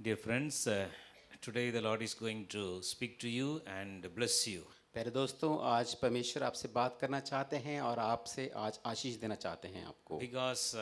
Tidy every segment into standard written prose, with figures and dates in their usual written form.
Dear friends, today the Lord is going to speak to you and bless you. प्यारे दोस्तों, आज परमेश्वर आपसे बात करना चाहते हैं और आपसे आज आशीष देना चाहते हैं आपको, Because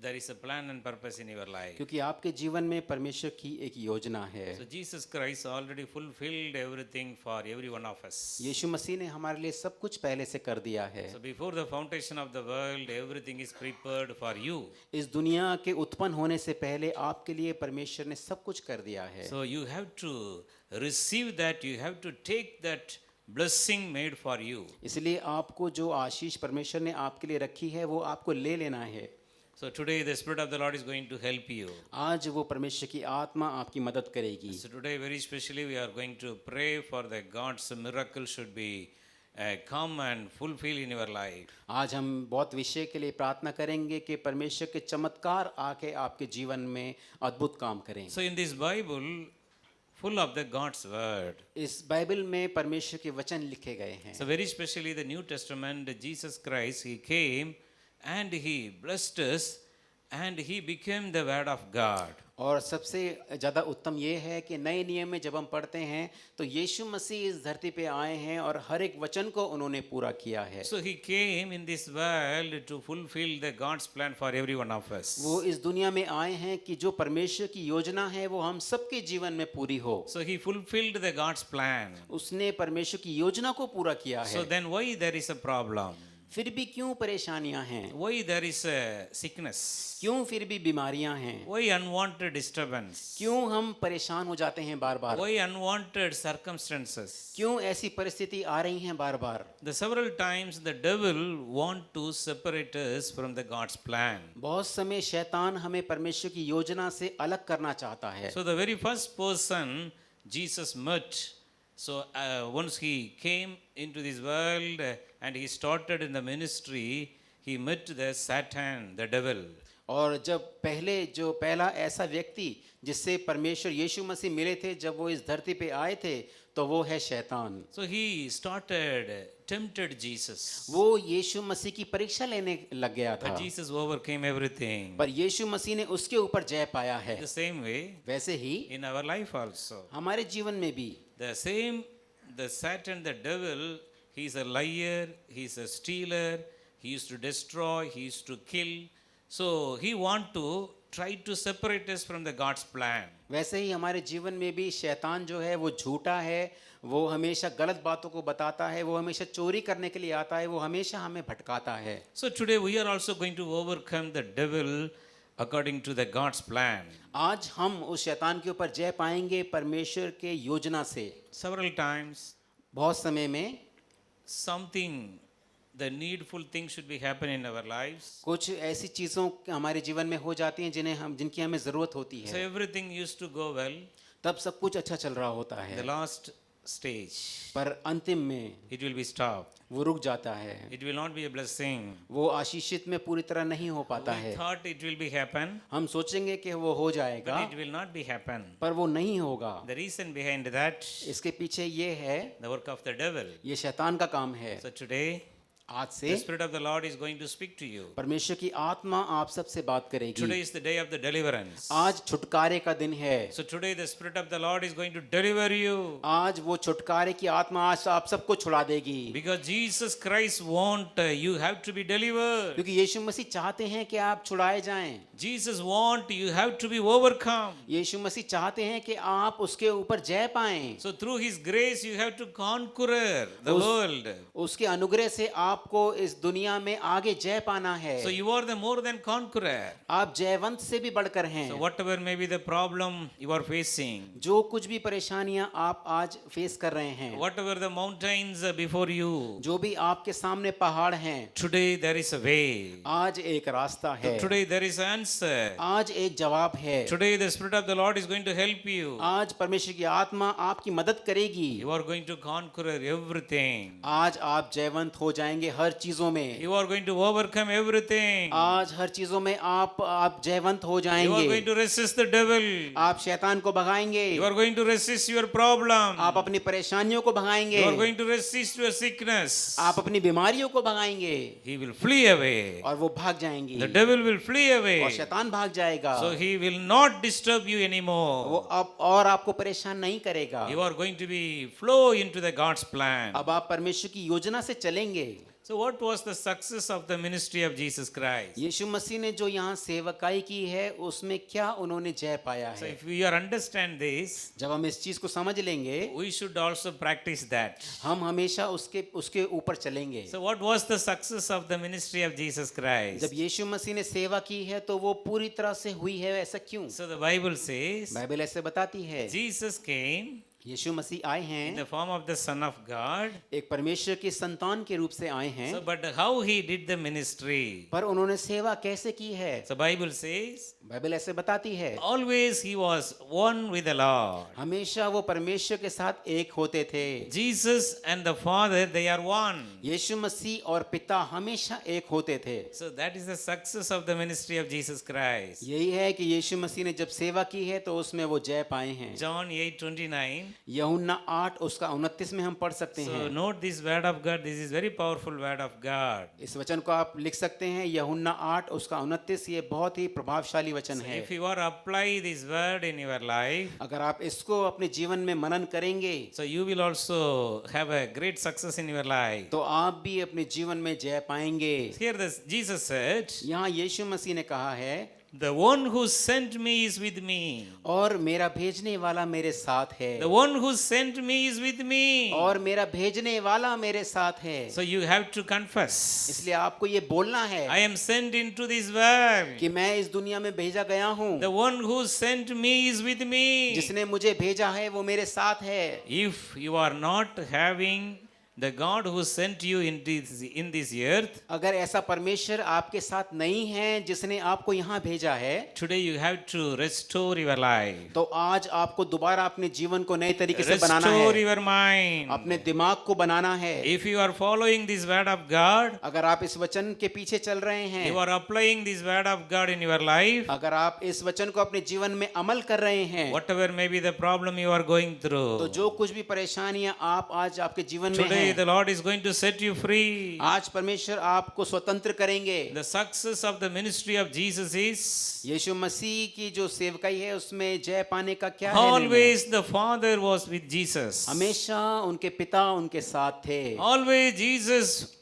there is a plan and purpose in your life. क्योंकि आपके जीवन में परमेश्वर की एक योजना है। So Jesus Christ already fulfilled everything for every one of us. यीशु मसीह ने हमारे लिए सब कुछ पहले से कर दिया है। So before the foundation of the world, everything is prepared for you. इस दुनिया के उत्पन्न होने से पहले आपके लिए परमेश्वर ने सब कुछ कर दिया है। So you have to receive that, you have to take that blessing made for you. इसलिए आपको जो आशीष परमेश्वर ने आपके लिए रखी है वो आपको ले लेना है। So today the Spirit of the Lord is going to help you. आज वो परमेश्वर की आत्मा आपकी मदद करेगी। So today very specially we are going to pray for the God's miracle should be come and fulfill in your life. आज हम बहुत विषय के लिए प्रार्थना करेंगे कि परमेश्वर के चमत्कार आके आपके जीवन में अद्भुत काम करें। So in this Bible full of the God's word. इस बाइबल में परमेश्वर के वचन लिखे गए हैं। So very specially the New Testament, Jesus Christ, he came and he blessed us and he became the word of God. और सबसे ज़्यादा उत्तम ये है कि नए नियम में जब हम पढ़ते हैं तो यीशु मसीह इस धरती पे आए हैं और हर एक वचन को उन्होंने पूरा किया है। So he came in this world to fulfill the God's plan for every one of us. वो इस दुनिया में आए हैं कि जो परमेश्वर की योजना है वो हम सबके जीवन में पूरी हो। So he fulfilled the God's plan. उसने परमेश्वर की योजना को पूरा किया So है। then why there is a problem? फिर भी क्यों परेशानियां हैं? Why there is a sickness? क्यों फिर भी बीमारियां हैं? Why unwanted disturbance? क्यों हम परेशान हो जाते हैं बार बार? Why unwanted circumstances? क्यों ऐसी परिस्थिति आ रही हैं बार बार? The several times the devil want to separate us from the God's plan. बहुत समय शैतान हमें परमेश्वर की योजना से अलग करना चाहता है। So the very first person Jesus met, so once he came into this world and he started in the ministry, he met the Satan, the devil. और जब पहला ऐसा व्यक्ति जिससे परमेश्वर यीशु मसीह मिले थे जब वो इस धरती पे आए थे तो वो है शैतान। So he started tempted Jesus. वो यीशु मसीह की परीक्षा लेने लग गया था, But Jesus overcame everything. पर यीशु मसीह ने उसके ऊपर जय पाया है। The same way वैसे ही in our life also. हमारे जीवन में भी The Satan, the devil, he's a liar, he's a stealer, he used to destroy, he used to kill. So he want to try to separate us from the God's plan. वैसे ही हमारे जीवन में भी शैतान जो है वो झूठा है, वो हमेशा गलत बातों को बताता है, वो हमेशा चोरी करने के लिए आता है, वो हमेशा हमें भटकाता है। So today we are also going to overcome the devil according to the God's plan. आज हम उस शैतान के ऊपर जय पाएंगे परमेश्वर के योजना से। Several times बहुत समय में something, the needful thing should be happen in our lives. कुछ ऐसी चीज़ों हमारे जीवन में हो जाती हैं जिनकी हमें ज़रूरत होती So है, everything used to go well. तब सब कुछ अच्छा चल रहा होता The है, last stage, पर अंतिम में it will be stopped. वो रुक जाता है, It will not be a blessing. वो आशीषित में पूरी तरह नहीं हो पाता We है। thought it will be happen, हम सोचेंगे कि वो हो जाएगा, but it will not be happen. पर वो नहीं होगा। The reason behind that, इसके पीछे ये है, the work of the devil. ये शैतान का काम है। So today, आज the से Spirit of the Lord is going to speak to you. परमेश्वर की आत्मा आप सबसे बात Today करेगी। is the day of the deliverance. आज छुटकारे का दिन है। So today the Spirit of the Lord is going to deliver you. आज वो छुटकारे की आत्मा आज आप सबको छुड़ा देगी, Because Jesus Christ want you have to be delivered. क्योंकि यीशु मसीह चाहते हैं कि आप छुड़ाए जाएं। Jesus want you have to be overcome. यीशु मसीह चाहते हैं कि आप उसके ऊपर जय पाएं। So through His grace you have to conquer the world. उसके अनुग्रह से आपको इस दुनिया में आगे जय पाना है। So you are the more than conqueror. आप जयवंत से भी बढ़कर हैं। So whatever may be the problem you are facing, जो कुछ भी परेशानियां आप आज फेस कर रहे हैं, whatever the mountains before you, जो भी आपके सामने पहाड़ हैं, today there is a way. आज एक रास्ता है, Today there is an answer. आज एक जवाब है। Today the Spirit of the Lord is going to help you. आज परमेश्वर की आत्मा आपकी मदद करेगी। You are going to conquer everything. आज आप जयवंत हो जाएंगे जाएंगे हर चीजों में। You are going to overcome everything. आज हर चीजों में आप जयवंत हो You are going जाएंगे। to resist the devil. आप शैतान को भगाएंगे। You are going to resist your problem. आप अपनी परेशानियों को भगाएंगे। You are going to resist your sickness. आप अपनी बीमारियों को भगाएंगे He will flee away. और वो भाग जाएंगी। The devil will flee और away. शैतान भाग जाएगा। So he will not disturb you वो anymore. अब और आपको परेशान नहीं करेगा। You are going to be flow into the God's plan. अब आप परमेश्वर की योजना से चलेंगे। So what was the success of the ministry of Jesus Christ? यीशु मसीह ने जो यहाँ सेवकाई की है उसमें क्या उन्होंने जय पाया So है। if we are understand this, जब हम इस चीज को समझ लेंगे we should also practice that. हम हमेशा उसके ऊपर चलेंगे। So what was the success of the ministry of Jesus जब Christ? यीशु मसीह ने सेवा की है तो वो पूरी तरह से हुई है। ऐसा क्यों? So the Bible says Bible ऐसे बताती है Jesus came यीशु मसीह आए in हैं, the form of the Son of God. एक परमेश्वर के संतान के रूप से आए हैं, So but how he did the ministry? पर उन्होंने सेवा कैसे की है? So Bible says बाइबल ऐसे बताती है always he was one with the Lord. हमेशा वो परमेश्वर के साथ एक होते थे। Jesus and the Father, they are one. यीशु मसीह और पिता हमेशा एक होते थे। So that is the success of the ministry of Jesus Christ. यही है कि यीशु मसीह ने जब सेवा की है तो उसमें वो जय पाए हैं। John 8:29. यूहन्ना 8 उसका 29 में हम पढ़ सकते So हैं। note this word of God. This is very powerful word of God. इस वचन को आप लिख सकते हैं, यूहन्ना 8 उसका 29। ये बहुत ही प्रभावशाली वचन So है। if you are apply this word in your life, अगर आप इसको अपने जीवन में मनन करेंगे so you will also have a great success in your life. तो आप भी अपने जीवन में जय पाएंगे। Here this Jesus said, यहाँ यीशु मसीह ने कहा है, the one who sent me is with me. और मेरा भेजने वाला मेरे साथ है। The one who sent me is with me. और मेरा भेजने वाला मेरे साथ है। So you have to confess. इसलिए आपको ये बोलना है I am sent into this world. कि मैं इस दुनिया में भेजा गया हूँ। The one who sent me is with me. जिसने मुझे भेजा है वो मेरे साथ है। If you are not having the God who sent you in this earth, अगर ऐसा परमेश्वर आपके साथ नहीं है जिसने आपको यहाँ भेजा है, today you have to restore your life. तो आज आपको दोबारा अपने जीवन को नए तरीके से बनाना Restore है, your mind. अपने दिमाग को बनाना है। If you are following this word of God, अगर आप इस वचन के पीछे चल रहे हैं, you are applying this word of God in your life, अगर आप इस वचन को अपने जीवन में अमल कर रहे हैं, whatever may be the problem you are going तो through, जो कुछ भी परेशानियां आप आज आपके जीवन में today हैं, the Lord is going to set you free. आज परमेश्वर आपको स्वतंत्र करेंगे। The success of the ministry of Jesus is यीशु मसीह की जो सेवकाई है उसमें जय पाने का क्या है निर्णय? always the Father was with Jesus. हमेशा उनके पिता उनके साथ थे। Always Jesus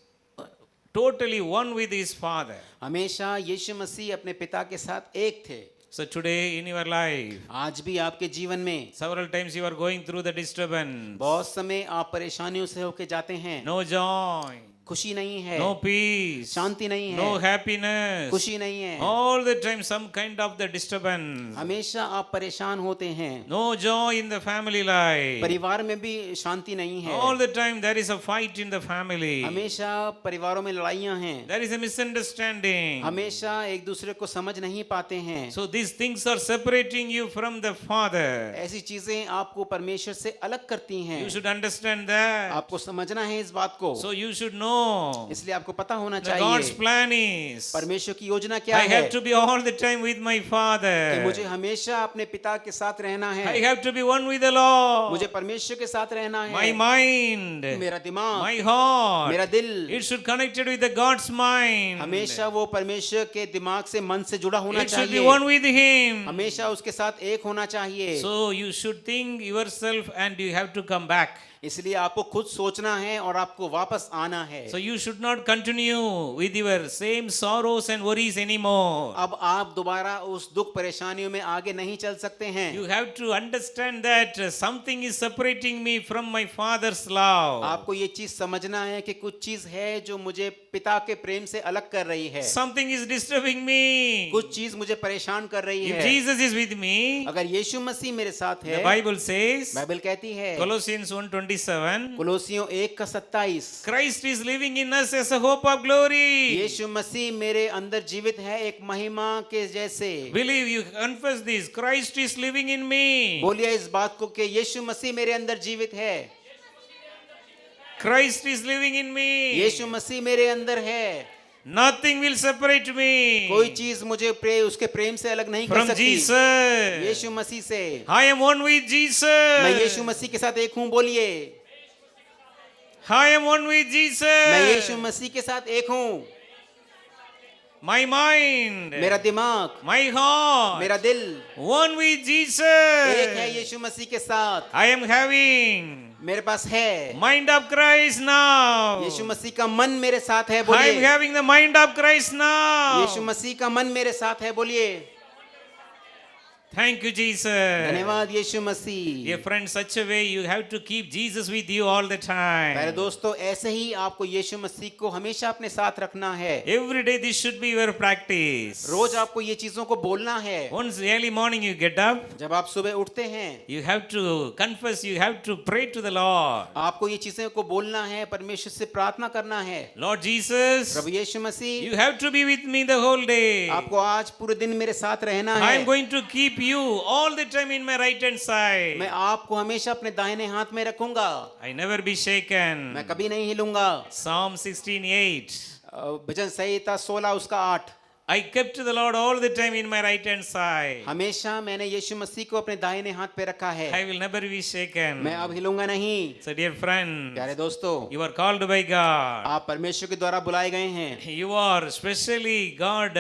totally one with his Father. हमेशा यीशु मसीह अपने पिता के साथ एक थे। So today in your life, आज भी आपके जीवन में several times you are going through the disturbance. बहुत समय आप परेशानियों से होके जाते हैं। No joy, खुशी नहीं है, no peace, शांति नहीं है, no happiness. खुशी नहीं है, All the time some kind of the disturbance. हमेशा आप परेशान होते हैं। No joy in the family life. परिवार में भी शांति नहीं है। All the time there is a fight in the family. हमेशा परिवारों में लड़ाइयाँ हैं। There is a misunderstanding. हमेशा एक दूसरे को समझ नहीं पाते हैं। So these things are separating you from the Father. ऐसी चीजें आपको परमेश्वर से अलग करती हैं। You should understand that. आपको समझना है इस बात को। So you should know इसलिए आपको पता होना the God's चाहिए plan is परमेश्वर की योजना क्या I है have to be all the time with my कि Father. मुझे हमेशा अपने पिता के साथ रहना I है। have to be one with the Lord. मुझे परमेश्वर के साथ रहना My है। mind, मेरा दिमाग, my heart, मेरा दिल it should connected with the God's mind. हमेशा वो परमेश्वर के दिमाग से मन से जुड़ा होना It should be चाहिए। one with Him. हमेशा उसके साथ एक होना चाहिए। So you should think yourself and you have to come back. इसलिए आपको खुद सोचना है और आपको वापस आना है। So you should not continue with your same sorrows and worries anymore. अब आप दोबारा उस दुख परेशानियों में आगे नहीं चल सकते हैं। You have to understand that something is separating me from my Father's love. आपको ये चीज समझना है कि कुछ चीज है जो मुझे पिता के प्रेम से अलग कर रही है। Something is disturbing me. कुछ चीज मुझे परेशान कर रही If है। Jesus is with me, अगर यीशु मसीह मेरे साथ the है, Bible says, बाइबल कहती है Colossians 1:27, कुलोसियों 1:27, Christ is living in us as a hope of glory. यीशु मसीह मेरे अंदर जीवित है एक महिमा के जैसे। Believe you confess this. Christ is living in me. बोलिए इस बात को कि यीशु मसीह मेरे अंदर जीवित है। Christ is living in me. यीशु मसीह मेरे अंदर है, Nothing will separate me कोई चीज मुझे उसके प्रेम से अलग नहीं कर from सकती। Jesus. यीशु मसीह से I am one with Jesus. मैं यीशु मसीह के साथ एक हूँ, बोलिए। I am one with Jesus. मैं यीशु मसीह के साथ एक हूँ। My mind, मेरा दिमाग, my heart, मेरा दिल one with Jesus. एक है यीशु मसीह के साथ। I am having मेरे पास है mind of Christ now. यीशु मसीह का मन मेरे साथ है, I am बोलिए। having the mind of Christ now. यीशु मसीह का मन मेरे साथ है, बोलिए। Thank you, Jesus. धन्यवाद यीशु मसीह। Dear friend, such a way you have to keep Jesus with you all the प्यारे time. दोस्तों, ऐसे ही आपको यीशु मसीह को हमेशा अपने साथ रखना है। Every day this should be your practice. रोज आपको ये चीजों को बोलना है। Once early morning you get up, जब आप सुबह उठते हैं, you have to confess, you have to pray to the Lord. आपको ये चीजें को बोलना है, परमेश्वर से प्रार्थना करना है। Lord Jesus, Prabhu Yeshu Masih, you have to be with me the whole day. आपको आज पूरे दिन मेरे साथ रहना I है। am going to keep you all the time in my right hand side. मैं आपको हमेशा अपने दाहिने हाथ में रखूंगा, I never be shaken. मैं कभी नहीं हिलूंगा। Psalm 16:8. भजन संहिता 16 उसका 8। I kept the Lord all the time in my right hand side. हमेशा मैंने यीशु मसीह को अपने दाहिने हाथ पे रखा है, I will never be shaken. मैं अब हिलूंगा नहीं। So dear friend, प्यारे दोस्तों, you are called by God. आप परमेश्वर के द्वारा बुलाए गए हैं। You are specially God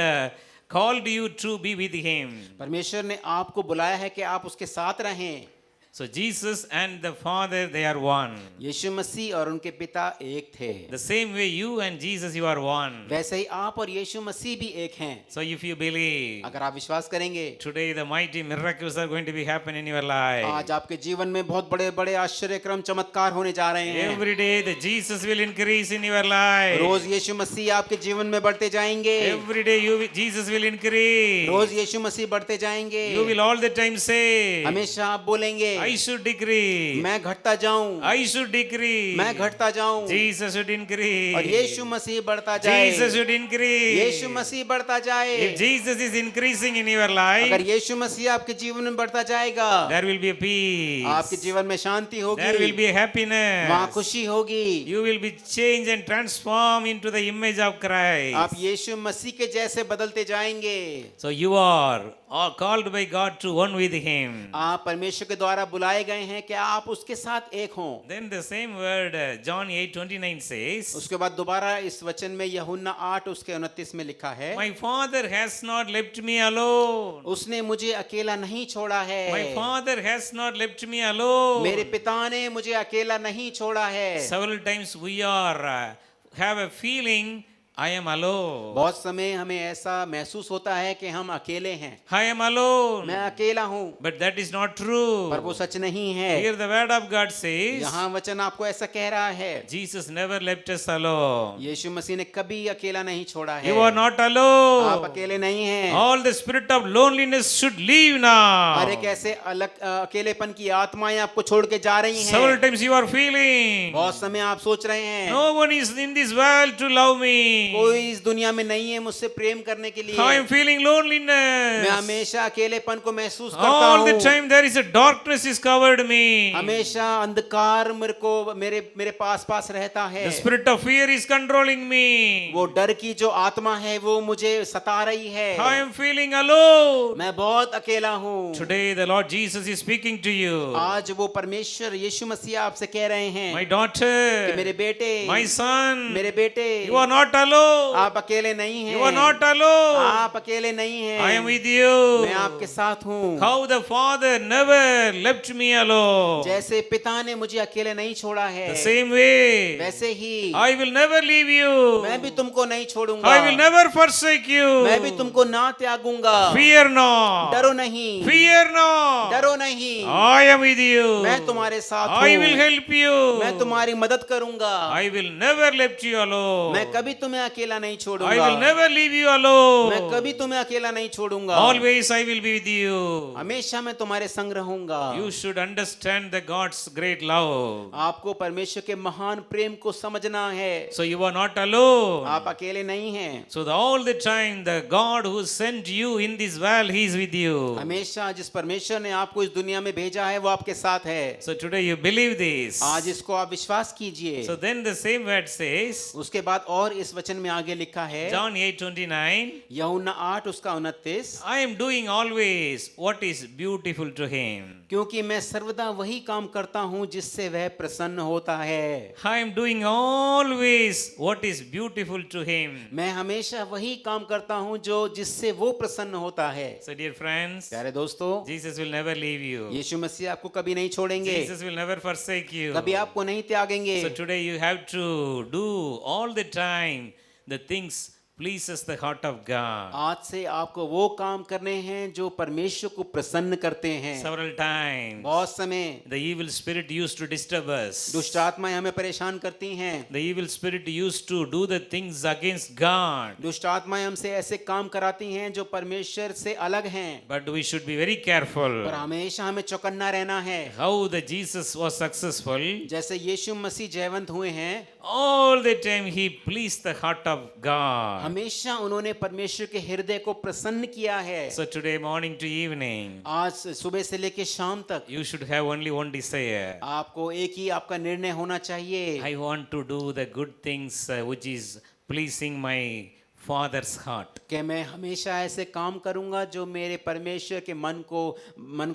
called you to be with Him. परमेश्वर ने आपको बुलाया है कि आप उसके साथ रहें। So Jesus and the Father, they are one. यीशु मसीह और उनके पिता एक थे। The same way you and Jesus, you are one. वैसे ही आप और यीशु मसीह भी एक हैं। So if you believe, अगर आप विश्वास करेंगे, today the mighty miracles are going to be happen in your life. आज आपके जीवन में बहुत बड़े बड़े आश्चर्यक्रम चमत्कार होने जा रहे हैं। Every day the Jesus will increase in your life. रोज यीशु मसीह आपके जीवन में बढ़ते जाएंगे। Every day Jesus will increase. रोज यीशु मसीह बढ़ते जाएंगे। You will all the time say, हमेशा आप बोलेंगे, I should decrease. मैं घटता जाऊं, I should decrease. मैं घटता जाऊं, Jesus should increase. और यीशु मसीह बढ़ता जाए। Jesus should increase. यीशु मसीह बढ़ता जाए। If Jesus is increasing in your life, अगर यीशु मसीह आपके जीवन में बढ़ता जाएगा, there will be a peace. आपके जीवन में शांति There will होगी, be a happiness. वहाँ खुशी होगी। You will be changed and transformed into the image of Christ. आप यीशु मसीह के जैसे बदलते जाएंगे। So you are all called by God to one with Him. आप परमेश्वर के द्वारा बुलाए गए हैं कि आप उसके साथ एक हों। Then the same word, John 8:29 says, उसके बाद दोबारा इस वचन में यूहन्ना 8 उसके 29 में लिखा है, My Father has not left me alone. उसने मुझे अकेला नहीं छोड़ा है। My Father has not left me alone. मेरे पिता ने मुझे अकेला नहीं छोड़ा है। Several times we are have a feeling I am alone. बहुत समय हमें ऐसा महसूस होता है कि हम अकेले हैं, I am alone. मैं अकेला हूँ, But that is not true. पर वो सच नहीं है। Here the word of God says, यहाँ वचन आपको ऐसा कह रहा है, Jesus never left us alone. यीशु मसीह ने कभी अकेला नहीं छोड़ा है। You are not आप alone. अकेले नहीं हैं। All the spirit of loneliness should leave now. हर एक ऐसे अलग अकेलेपन की आत्माएं आपको छोड़ के जा रही Several हैं। times you are feeling, बहुत समय आप सोच रहे हैं, no one is in this world to love me. कोई इस दुनिया में नहीं है मुझसे प्रेम करने के लिए। I am feeling मैं loneliness. हमेशा अकेलेपन को महसूस करता All the हूँ। time there is a darkness is covered me. हमेशा अंधकार मेरे को मेरे पास पास रहता है। The spirit of fear is controlling me. वो डर की जो आत्मा है वो मुझे सता रही है। I am feeling alone. मैं बहुत अकेला हूँ। Today the Lord Jesus is speaking to you. आज वो परमेश्वर यीशु मसीह आपसे कह रहे हैं My कि daughter, मेरे बेटे, my son, मेरे बेटे, you are not alone. आप अकेले नहीं हैं। You are not alone. आप अकेले नहीं हैं। I am with you. मैं आपके साथ हूँ। How the Father never left me alone. जैसे पिता ने मुझे अकेले नहीं छोड़ा है, The same way, वैसे ही I will never leave you. मैं भी तुमको नहीं छोड़ूंगा। I will never forsake you. मैं भी तुमको ना त्यागूंगा। Fear not. डरो नहीं, Fear not. डरो नहीं, I am with you. मैं तुम्हारे साथ I will हूँ। help you. मैं तुम्हारी मदद करूंगा। I will never left you alone. मैं कभी तुम्हें तुम्हें अकेला नहीं I will छोड़ूंगा, never leave you मैं alone. कभी तुम्हें अकेला नहीं छोड़ूंगा, Always I will be with you. हमेशा मैं तुम्हारे संग रहूंगा। You should understand the God's great love. आपको परमेश्वर के महान प्रेम को समझना है, So you are not alone. आप अकेले नहीं हैं। So all the time the God who sent you in this world, He is with you. हमेशा जिस परमेश्वर ने आपको इस दुनिया में भेजा है वो आपके साथ है। So today you believe this. आज इसको आप विश्वास कीजिए। So then the same word says, उसके बाद और इस वचन में आगे लिखा है, John 8:29, यूहन्ना 8 उसका 29, I am doing always what is beautiful to Him. क्योंकि मैं सर्वदा वही काम करता हूँ जिससे वह प्रसन्न होता है। I am doing always what is beautiful to Him. मैं हमेशा वही काम करता हूँ जो जिससे वो प्रसन्न होता है। So dear friends, प्यारे दोस्तों, Jesus will never leave you. यीशु मसीह आपको कभी नहीं छोड़ेंगे, Jesus will never forsake you. कभी आपको नहीं त्यागेंगे। So today you have to do all the time the things pleases the heart of God. आज से आपको वो काम करने हैं जो परमेश्वर को प्रसन्न करते हैं। Several times बहुत समय the evil spirit used to disturb us. दुष्ट आत्माएं हमें परेशान करती हैं। The evil spirit used to do the things against God. दुष्ट आत्माएं हमसे ऐसे काम कराती हैं जो परमेश्वर से अलग हैं। But we should be very careful. पर हमेशा हमें चौकन्ना रहना है। How the Jesus was successful. जैसे यीशु मसीह जयवंत हुए हैं, All the time he pleased the heart of God. हमेशा उन्होंने परमेश्वर के हृदय को प्रसन्न किया है। So today morning to evening, आज सुबह से लेकर शाम तक you should have only one desire. आपको एक ही आपका निर्णय होना चाहिए। I want to do the good things which is pleasing my Father's heart. कि मैं हमेशा ऐसे काम करूंगा जो मेरे परमेश्वर के मन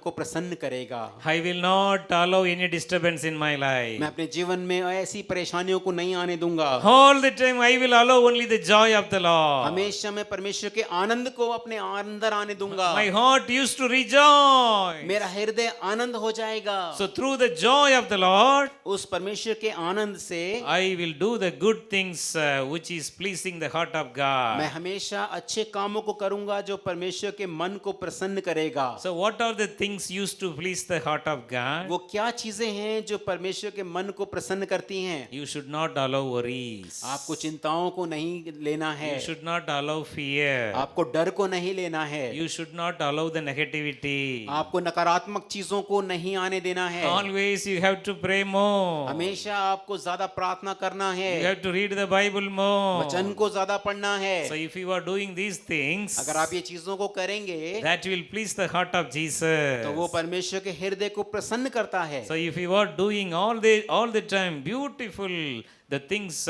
को प्रसन्न करेगा। I will not allow any disturbance in my life. मैं अपने जीवन में ऐसी परेशानियों को नहीं आने दूंगा। All the time I will allow only the joy of the Lord. हमेशा मैं परमेश्वर के आनंद को अपने अंदर आने दूंगा। My heart used to rejoice. मेरा हृदय आनंद हो जाएगा। So through the joy of the Lord, उस परमेश्वर के आनंद से I will do the good things which is pleasing the heart of God. मैं हमेशा अच्छे कामों को करूंगा जो परमेश्वर के मन को प्रसन्न करेगा। So what are the things used to please the heart of God? वो क्या चीजें हैं जो परमेश्वर के मन को प्रसन्न करती हैं? You should not allow worries. आपको चिंताओं को नहीं लेना है, You should not allow fear. आपको डर को नहीं लेना है, You should not allow the negativity. आपको नकारात्मक चीजों को नहीं आने देना है। Always you have to pray more. हमेशा आपको ज्यादा प्रार्थना करना है, You have to read the Bible more. वचन को ज्यादा पढ़ना है। So if you are doing these things, अगर आप ये चीजों को करेंगे that will please the heart of Jesus. तो वो परमेश्वर के हृदय को प्रसन्न करता है। So if you are doing all the time beautiful the things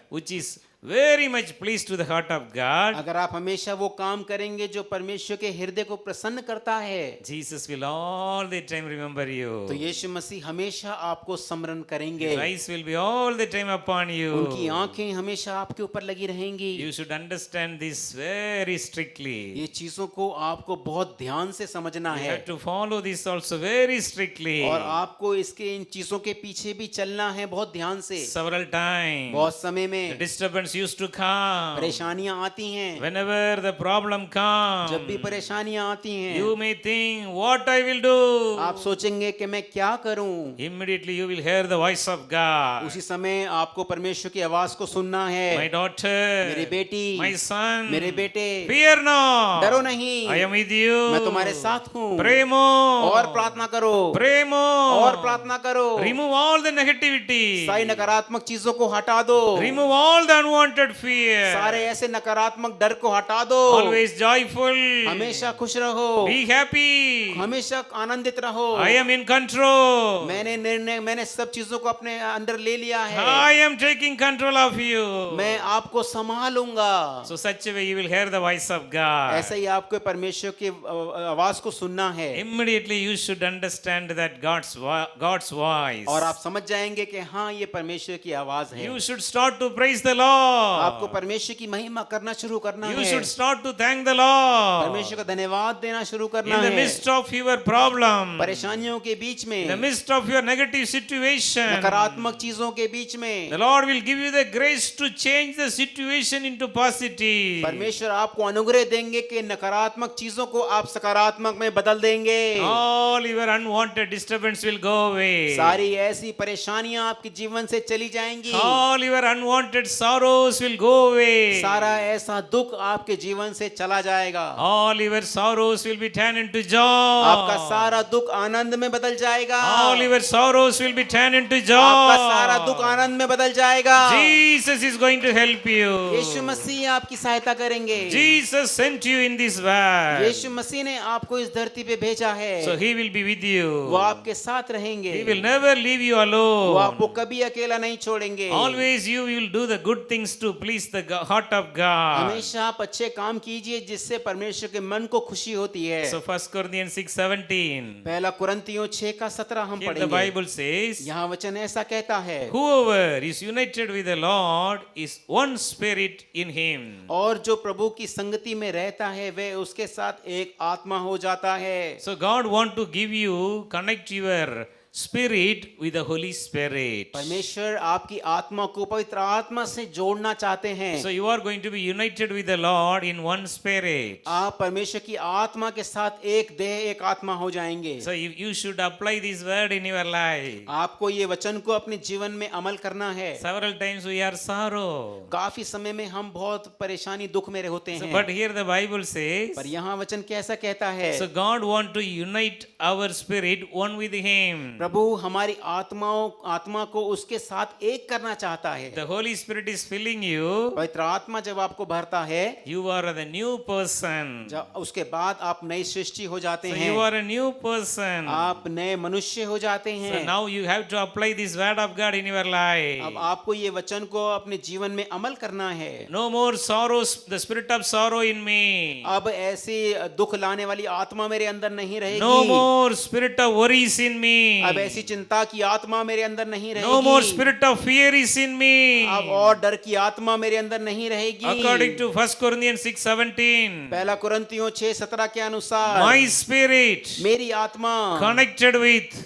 which is very much pleased to the heart of God, अगर आप हमेशा वो काम करेंगे जो परमेश्वर के हृदय को प्रसन्न करता है, Jesus will all the time remember तो you. यीशु मसीह हमेशा आपको स्मरण करेंगे। His eyes will be all the time upon उनकी you. आंखें हमेशा आपके ऊपर लगी रहेंगी। You should understand this very strictly. ये चीजों को आपको बहुत ध्यान से समझना You है have to follow this also very strictly. और आपको इसके इन चीजों के पीछे भी चलना है बहुत ध्यान से। Several times बहुत समय the में disturbance used to come. परेशानियां आती हैं। Whenever the problem comes, जब भी परेशानियां आती हैं, you may think what I will do. आप सोचेंगे कि मैं क्या करूं। Immediately you will hear the voice of God. उसी समय आपको परमेश्वर की आवाज को सुनना है। My daughter, मेरी बेटी, my son, मेरे बेटे, fear not. डरो नहीं, I am with you. मैं तुम्हारे साथ हूँ। Pray more. और प्रार्थना करो, Pray more. और प्रार्थना करो। Remove all the negativity. सारी नकारात्मक चीजों को हटा दो। Remove all the unwanted fear. सारे ऐसे नकारात्मक डर को हटा दो। Always joyful. हमेशा खुश रहो, Be happy. हमेशा आनंदित रहो। I am in control. मैंने सब चीजों को अपने अंदर ले लिया है। I am taking control of you. मैं आपको संभालूंगा। So such a way you will hear the voice of God. ऐसे ही आपको परमेश्वर की आवाज को सुनना है Immediately you should understand that God's voice. और आप समझ जाएंगे कि हाँ ये परमेश्वर की आवाज है। You should start to praise the Lord. आपको परमेश्वर की महिमा करना शुरू करना You है। should start to thank the Lord. परमेश्वर का धन्यवाद देना शुरू करना In the है। midst of your problem, परेशानियों के बीच in the में, midst of your negative situation, नकारात्मक चीजों के बीच में, the Lord will give you the grace to change the situation into positive. परमेश्वर आपको अनुग्रह देंगे कि नकारात्मक चीजों को आप सकारात्मक में बदल देंगे। All your unwanted disturbance will go away. सारी ऐसी परेशानियां आपके जीवन से चली जाएंगी। All your unwanted sorrow sorrows will go away. सारा ऐसा दुख आपके जीवन से चला जाएगा। All your sorrows will be turned into joy. आपका सारा दुख आनंद में बदल जाएगा। All your sorrows will be turned into joy. आपका सारा दुख आनंद में बदल जाएगा। Jesus is going to help you. यीशु मसीह आपकी सहायता करेंगे। Jesus sent you in this world. यीशु मसीह ने आपको इस धरती पे भेजा है। So he will be with you. वो आपके साथ रहेंगे। He will never leave you वो alone. आपको कभी अकेला नहीं छोड़ेंगे। Always you will do the good things to please the heart of God. हमेशा आप अच्छे काम कीजिए जिससे परमेश्वर के मन को खुशी होती है। So 1 Corinthians 6:17. पहला कुरिन्थियों 6:17 हम Here the पढ़ेंगे। Bible says, यहाँ वचन ऐसा कहता है, whoever is united with the Lord is one spirit in him. और जो प्रभु की संगति में रहता है वह उसके साथ एक आत्मा हो जाता है। So God want to give you, connect your spirit with the Holy Spirit. परमेश्वर आपकी आत्मा को पवित्र आत्मा से जोड़ना चाहते हैं। So you are going to be united with the Lord in one spirit. आप परमेश्वर की आत्मा के साथ एक देह एक आत्मा हो जाएंगे। So you should apply this word in your life. आपको ये वचन को अपने जीवन में अमल करना है। Several times we are sorrow. काफी समय में हम बहुत परेशानी दुख में होते So, हैं। but here the Bible says, पर यहाँ वचन कैसा कहता है, so God want to unite our spirit one with Him. प्रभु हमारी आत्मा को उसके साथ एक करना चाहता है। The Holy Spirit is filling you. पवित्र आत्मा जब आपको भरता है, You are the new person. जब उसके बाद आप नई सृष्टि हो जाते So हैं। you are a new person. आप नए मनुष्य हो जाते So हैं। now you have to apply this word of God in your life. अब आपको ये वचन को अपने जीवन में अमल करना है। No more sorrows, the spirit of sorrow in me. अब ऐसी दुख लाने वाली आत्मा मेरे अंदर नहीं रहेगी। No more spirit of worries in me. अब ऐसी चिंता की आत्मा मेरे अंदर नहीं रहेगी। No more spirit of fear is in me. अब और डर की आत्मा मेरे अंदर नहीं रहेगी। According to 1 Corinthians 6:17. पहला कुरिन्थियों 6:17 के अनुसार My spirit मेरी आत्मा connected with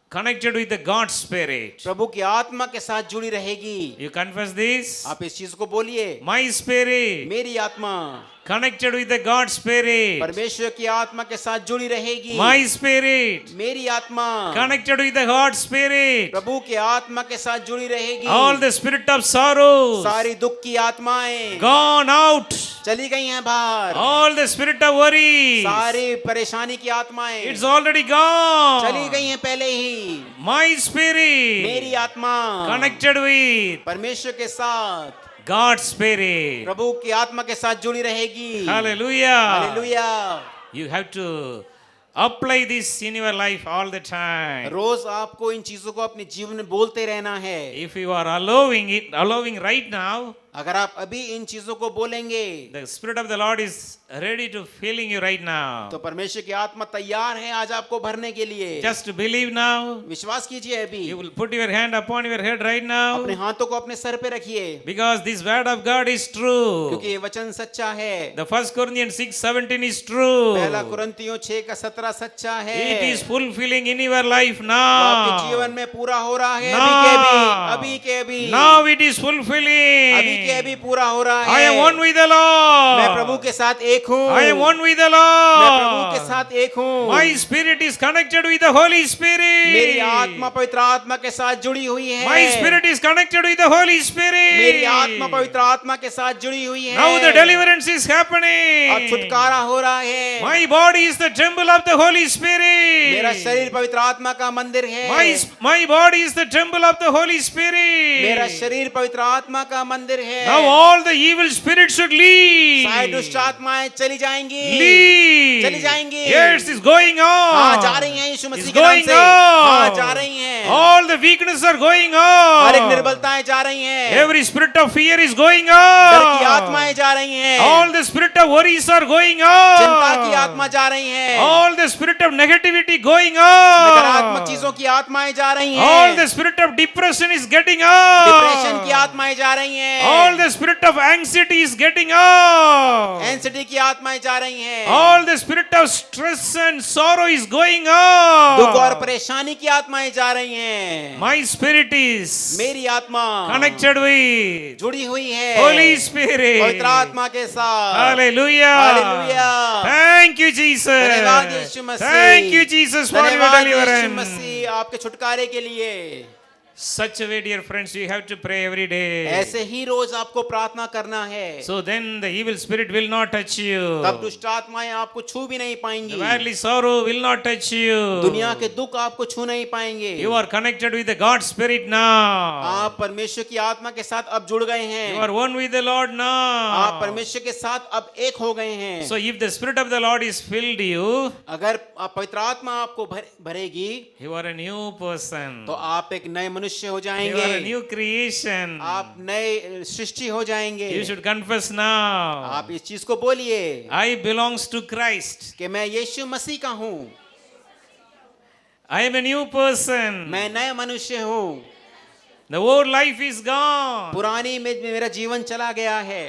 connected with the God's spirit. प्रभु की आत्मा के साथ जुड़ी रहेगी। You confess this? आप इस चीज को बोलिए, My spirit मेरी आत्मा connected with the God's spirit. परमेश्वर की आत्मा के साथ जुड़ी रहेगी। My spirit मेरी आत्मा connected with the God's spirit. प्रभु के आत्मा के साथ जुड़ी रहेगी। All the spirit of sorrows सारी दुख की आत्माएं gone out. चली गई हैं बाहर। All the spirit of worry, सारी परेशानी की आत्माएं it's already gone. चली गई हैं पहले ही। My spirit मेरी आत्मा connected with परमेश्वर के साथ God's spirit. प्रभु की आत्मा के साथ जुड़ी रहेगी। Hallelujah. Hallelujah. You have to apply this in your life all the time. रोज आपको इन चीजों को अपने जीवन में बोलते रहना है। If you are allowing right now, अगर आप अभी इन चीजों को बोलेंगे the spirit of the Lord is ready to filling you right now. तो परमेश्वर की आत्मा तैयार है आज आपको भरने के लिए। Just believe now. विश्वास कीजिए अभी। You will put your hand upon your head right now, अपने हाथों को अपने सर पे रखिए, because this word of God is true. क्योंकि ये वचन सच्चा है। The 1 Corinthians 6:17 is true. पहला कुरिन्थियों 6:17 सच्चा है। It is fulfilling in your life वो आपके now. जीवन में पूरा हो रहा है Now. अभी के अभी, अभी के अभी, Now it is अभी fulfilling. के अभी पूरा हो रहा है। I am one with the Lord. मैं प्रभु के साथ एक हूँ। I am one with the मैं प्रभु के Lord. साथ एक हूँ। My spirit is connected with the Holy मेरी आत्मा Spirit. पवित्र आत्मा के साथ जुड़ी हुई है। My spirit is connected with the Holy मेरी आत्मा Spirit. पवित्र आत्मा के साथ जुड़ी हुई है। Now the deliverance is अब happening. छुटकारा हो रहा है। My body is the temple of the Holy मेरा Spirit. शरीर पवित्र आत्मा का मंदिर है। My body is the temple of the Holy मेरा Spirit. शरीर पवित्र आत्मा का मंदिर है। Now all the evil spirits should सारी leave. दुष्ट आत्माएं चली जाएंगी। Leave. चली जाएंगी। Yes, it's going हाँ जा रही on. हैं यीशु मसीह It's के नाम going से। हाँ जा on. रही हैं। All the weaknesses are going हर एक on. निर्बलताएं जा रही हैं। Every spirit of fear is going डर की on. आत्माएं जा रही हैं। All the spirit of worries are going चिंता की on. आत्मा जा रही हैं। All the spirit of negativity going नकारात्मक on. चीजों की आत्माएं जा रही All हैं। the spirit of depression is getting depression की on. आत्माएं जा रही हैं। All the spirit of anxiety is getting on. Anxiety की आत्माएं जा रही हैं। All the spirit of stress and sorrow is going दुख और on. परेशानी की आत्माएं जा रही हैं। My spirit is मेरी आत्मा connected with जुड़ी हुई है Holy Spirit. पवित्र आत्मा के साथ। Hallelujah. Hallelujah. Thank you, Jesus. धन्यवाद यीशु मसीह। Thank you, Jesus, for your धन्यवाद यीशु deliverance. मसीह आपके छुटकारे के लिए। Such a way, dear friends, you have to pray every day. ऐसे ही रोज आपको प्रार्थना करना है, So then the evil spirit will not touch you. तब दुष्ट आत्माएं आपको छू भी नहीं The पाएंगी, worldly sorrow will not touch you. दुनिया के दुख आपको छू नहीं पाएंगे। You are connected with the God Spirit now. आप परमेश्वर की आत्मा के साथ अब जुड़ गए You हैं, are one with the Lord आप now. परमेश्वर के साथ अब एक हो गए हैं। So if the Spirit of the Lord is filled you, अगर पवित्र आत्मा आपको भरेगी you are a new person. तो आप एक नए मनुष्य हो You are a जाएंगे, new creation. आप नए सृष्टि हो जाएंगे। You should confess now. आप इस चीज को बोलिए I belongs to Christ. कि मैं यीशु मसीह का हूँ, I am a new person. मैं नया मनुष्य हूँ, The old life is gone. पुरानी में मेरा जीवन चला गया है,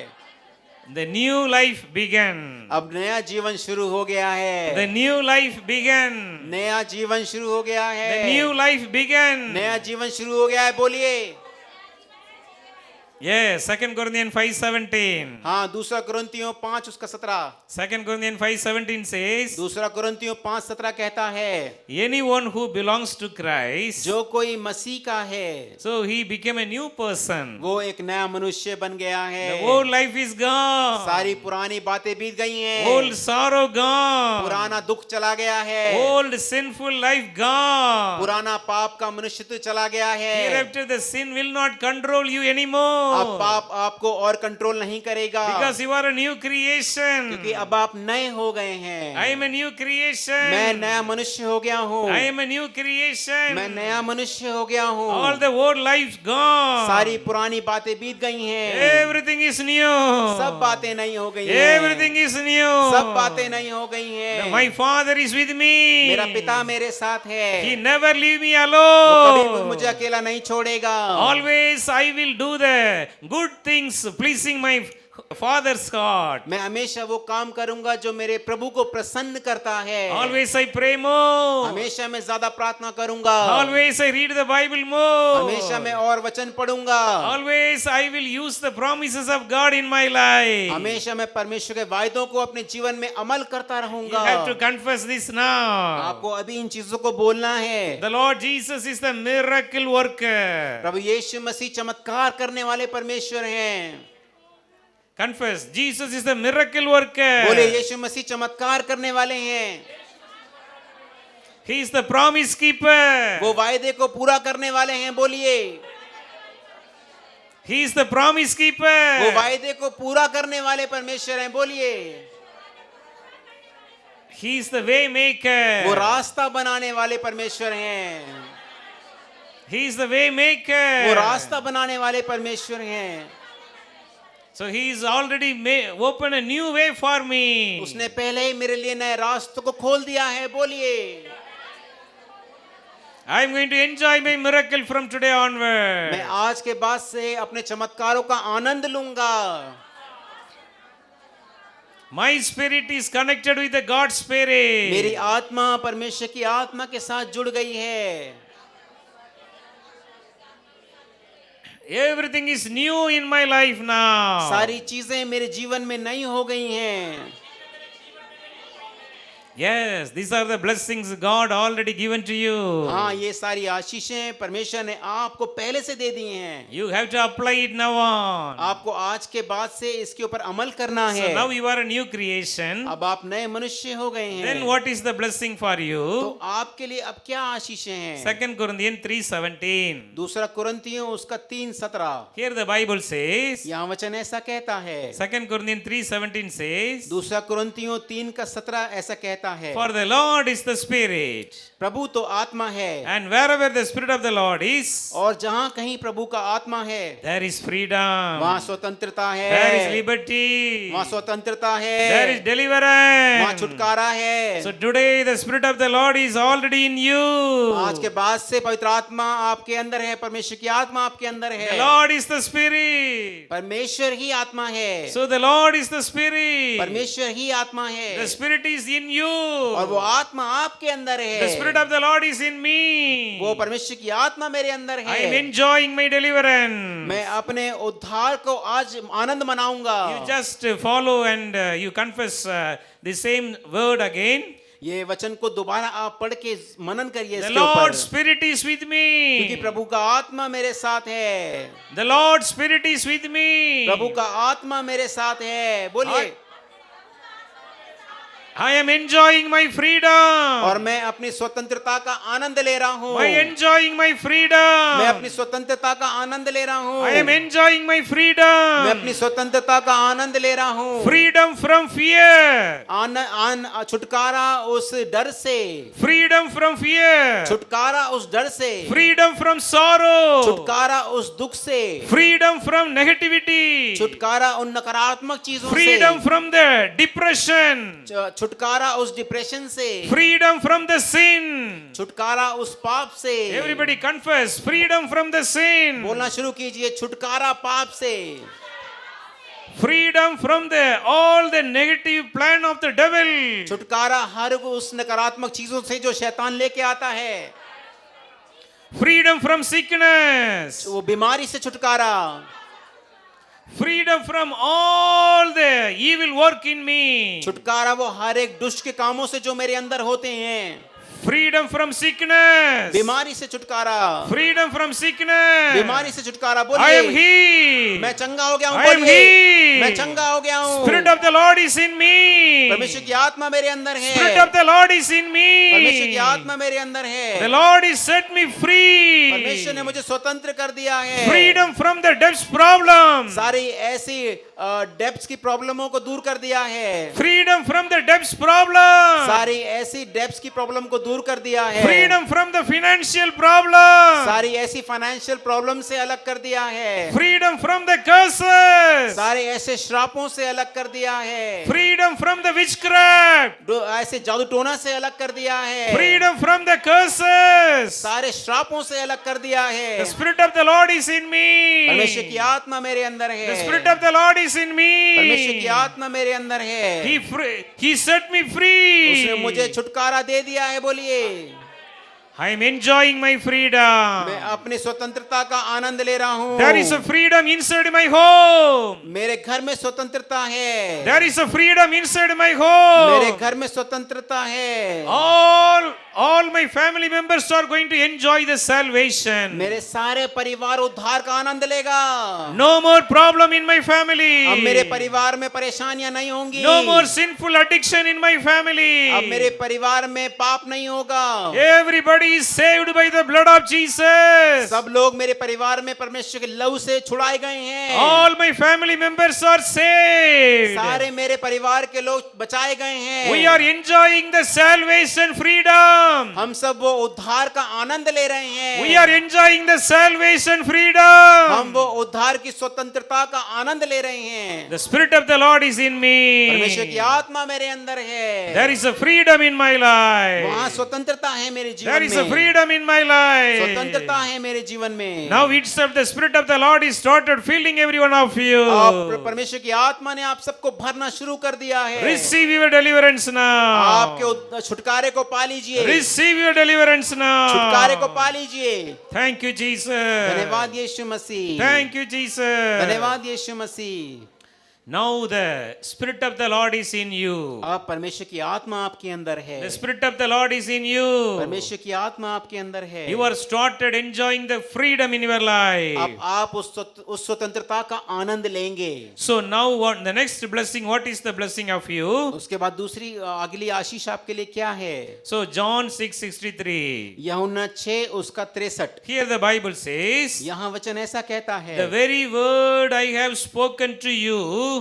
The new life began. अब नया जीवन शुरू हो गया The है, new life began. नया जीवन शुरू हो गया The new है, life began. नया जीवन शुरू हो गया है। बोलिए Yes, 2 Corinthians 5:17. हाँ, दूसरा कुरिन्थियों 5 उसका 17, 2 Corinthians 5:17 says, दूसरा कुरिन्थियों 5:17 कहता है, anyone who belongs to Christ, जो कोई मसीह का है so he became a new person. वो एक नया मनुष्य बन गया The है। old life is gone. सारी पुरानी बातें बीत गई हैं, Old sorrow gone. पुराना दुख चला गया है, Old sinful life gone. पुराना पाप का मनुष्यत्व चला गया है। Hereafter the sin will not control you anymore. अब पाप आपको और कंट्रोल नहीं करेगा, Because you are a new creation. क्योंकि अब आप नए हो गए हैं। I am a new creation. मैं नया मनुष्य हो गया हूँ, I am a new creation. मैं नया मनुष्य हो गया हूँ। All the old life gone. सारी पुरानी बातें बीत गई हैं, Everything is new. सब बातें नई हो गई हैं, Everything is new. सब बातें नई हो गई हैं। My Father is with me. मेरा पिता मेरे साथ है, He never leave me वो कभी alone. मुझे अकेला नहीं छोड़ेगा। Always I will do the good things pleasing my Father's heart. मैं हमेशा वो काम करूंगा जो मेरे प्रभु को प्रसन्न करता है। Always I pray more. हमेशा मैं ज्यादा प्रार्थना करूंगा, Always I read the Bible more. हमेशा मैं और वचन पढ़ूंगा, Always I will use the promises of God in my life. हमेशा मैं परमेश्वर के वायदों को अपने जीवन में अमल करता You रहूंगा। have to confess this now. आपको अभी इन चीजों को बोलना है। The Lord Jesus is the miracle worker. प्रभु यीशु मसीह चमत्कार करने वाले परमेश्वर हैं। Confess, Jesus is the miracle worker. बोले यीशु मसीह चमत्कार करने वाले हैं, He is the promise keeper. वो वायदे को पूरा करने वाले हैं। बोलिए He is the promise वो keeper. वायदे को पूरा करने वाले परमेश्वर हैं। बोलिए He is the way वो maker. रास्ता बनाने वाले परमेश्वर हैं, He is the way वो maker. रास्ता बनाने वाले परमेश्वर हैं। So he is already opened a new way for me. उसने पहले ही मेरे लिए नए रास्तों को खोल दिया है। बोलिए I am going to enjoy my miracle from today मैं onward. आज के बाद से अपने चमत्कारों का आनंद लूंगा। My spirit is connected with the God spirit. मेरी आत्मा परमेश्वर की आत्मा के साथ जुड़ गई है। Everything is new in my life now. सारी चीजें मेरे जीवन में नई हो गई हैं। Yes, these are the blessings God already given to you. हाँ, ये सारी आशीषें परमेश्वर ने आपको पहले से दे दी हैं। You have to apply it now on. आपको आज के बाद से इसके ऊपर अमल करना So है। now you are a new creation. अब आप नए मनुष्य हो गए हैं। Then what is the blessing for तो you? आपके लिए अब क्या आशीषें हैं? 2 Corinthians 3:17. दूसरा कुरिन्थियों उसका 3:17 Here the Bible says, यहाँ वचन ऐसा कहता है। 2 Corinthians 3:17 says, दूसरा कुरिन्थियों 3:17 ऐसा कहता है, for the Lord is the Spirit, प्रभु तो आत्मा है, and wherever the Spirit of the Lord is, और जहाँ कहीं प्रभु का आत्मा है there is freedom, वहाँ स्वतंत्रता there is है, liberty, वहाँ स्वतंत्रता there is है, वहाँ deliverance. छुटकारा है। So today the Spirit of the Lord is already in you. आज के बाद से पवित्र आत्मा आपके अंदर है, परमेश्वर की आत्मा आपके अंदर The है। Lord is the Spirit. परमेश्वर ही आत्मा है, So the Lord is the Spirit. परमेश्वर ही आत्मा The है, Spirit is in you. और वो आत्मा आपके अंदर The Spirit है। of the Lord is in me. वो परमेश्वर की आत्मा मेरे अंदर I am है। enjoying my deliverance. मैं अपने उद्धार को आज आनंद मनाऊंगा। You just follow and you confess the same word again. ये वचन को दोबारा आप पढ़ के मनन करिए The इसके ऊपर, Lord's Spirit is with क्योंकि me. प्रभु का आत्मा मेरे साथ है। The Lord's Spirit is with me. प्रभु का आत्मा मेरे साथ है, बोलिए। I am enjoying my freedom. और मैं अपनी स्वतंत्रता का आनंद ले रहा हूँ। I am enjoying my freedom. मैं अपनी स्वतंत्रता का आनंद ले रहा हूँ। I am enjoying my मैं freedom. अपनी स्वतंत्रता का आनंद ले रहा हूँ। Freedom from fear. छुटकारा उस डर से, Freedom from fear. छुटकारा उस डर से, Freedom from sorrow. छुटकारा उस दुख से, Freedom from negativity. छुटकारा उन नकारात्मक चीजों Freedom से, from the depression. छुटकारा उस डिप्रेशन से, Freedom from the sin. छुटकारा उस पाप से। Everybody confess. Freedom from the sin. बोलना शुरू कीजिए, छुटकारा पाप से, Freedom from the all the negative plan of the devil. छुटकारा हर उस नकारात्मक चीजों से जो शैतान लेके आता है। Freedom from sickness. वो बीमारी से छुटकारा, Freedom from all the evil work in me. छुटकारा वो हर एक दुष्ट के कामों से जो मेरे अंदर होते हैं। Freedom from sickness. बीमारी से छुटकारा, Freedom from sickness. बीमारी से छुटकारा, I am बोलिए। healed. मैं चंगा हो गया हूँ, I am बोलिए। healed. मैं चंगा हो गया हूँ। Spirit of the Lord is in me. परमेश्वर की आत्मा मेरे अंदर है। Spirit of the Lord is in परमेश्वर की me. आत्मा मेरे अंदर है। The Lord is set me free. परमेश्वर ने मुझे स्वतंत्र कर दिया है। Freedom from the depths problem. सारी ऐसी डेप्थ्स की प्रॉब्लमों को दूर कर दिया है। Freedom from the depths problem. सारी ऐसी डेप्थ्स की प्रॉब्लम को दूर कर दिया है। Freedom from the financial problem. सारी ऐसी फाइनेंशियल प्रॉब्लम से अलग कर दिया है। Freedom from the curses. सारे ऐसे श्रापों से अलग कर दिया है। Freedom from the witchcraft. ऐसे जादू टोना से अलग कर दिया है। Freedom from the curses. सारे श्रापों से अलग कर दिया है। The Spirit of the Lord is in परमेश्वर me. की आत्मा मेरे अंदर है। The Spirit of the Lord is in परमेश्वर की me. आत्मा मेरे अंदर है। He set me उसने free. मुझे छुटकारा दे दिया है, बोलिए। I am enjoying my मैं freedom. अपनी स्वतंत्रता का आनंद ले रहा हूँ। There is a freedom inside my home. मेरे घर में स्वतंत्रता है। There is a freedom inside my मेरे home. घर में स्वतंत्रता है। All my family members are going to enjoy the salvation. मेरे सारे परिवार उद्धार का आनंद लेगा। No more problem in my family. अब मेरे परिवार में परेशानियां नहीं होंगी। No more sinful addiction in my family. अब मेरे परिवार में पाप नहीं होगा। Everybody is saved by the blood of Jesus. सब लोग मेरे परिवार में परमेश्वर के लहू से छुड़ाए गए हैं। All my family members are saved. सारे मेरे परिवार के लोग बचाए गए हैं। We are enjoying the salvation freedom. हम सब वो उद्धार का आनंद ले रहे हैं। We are enjoying the salvation freedom. हम वो उद्धार की स्वतंत्रता का आनंद ले रहे हैं। The Spirit of the Lord is in परमेश्वर me. की आत्मा मेरे अंदर है। There is a freedom in my वहाँ life. स्वतंत्रता है मेरे There जीवन is a में। freedom in my स्वतंत्रता life. है मेरे जीवन में। Now itself the Spirit of the Lord is started filling every one of you. आप परमेश्वर की आत्मा ने आप सबको भरना शुरू कर दिया है। Receive your deliverance now. आपके छुटकारे को पा लीजिए। Receive your deliverance छुटकारे को now. पा लीजिए। Thank you, Jesus. धन्यवाद यीशु मसीह। Thank you, Jesus. धन्यवाद यीशु मसीह। Now the Spirit of the Lord is in you. आप परमेश्वर की आत्मा आपके अंदर है। The Spirit of the Lord is in you. परमेश्वर की आत्मा आपके अंदर है। You are started enjoying the freedom in your life. अब आप उस स्वतंत्रता का आनंद लेंगे। So now what the next blessing, what is the blessing of you? उसके बाद दूसरी अगली आशीष आपके लिए क्या है? So John 6:63. यूहन्ना 6 उसका 63। Here the Bible says, यहाँ वचन ऐसा कहता है, the very word I have spoken to you,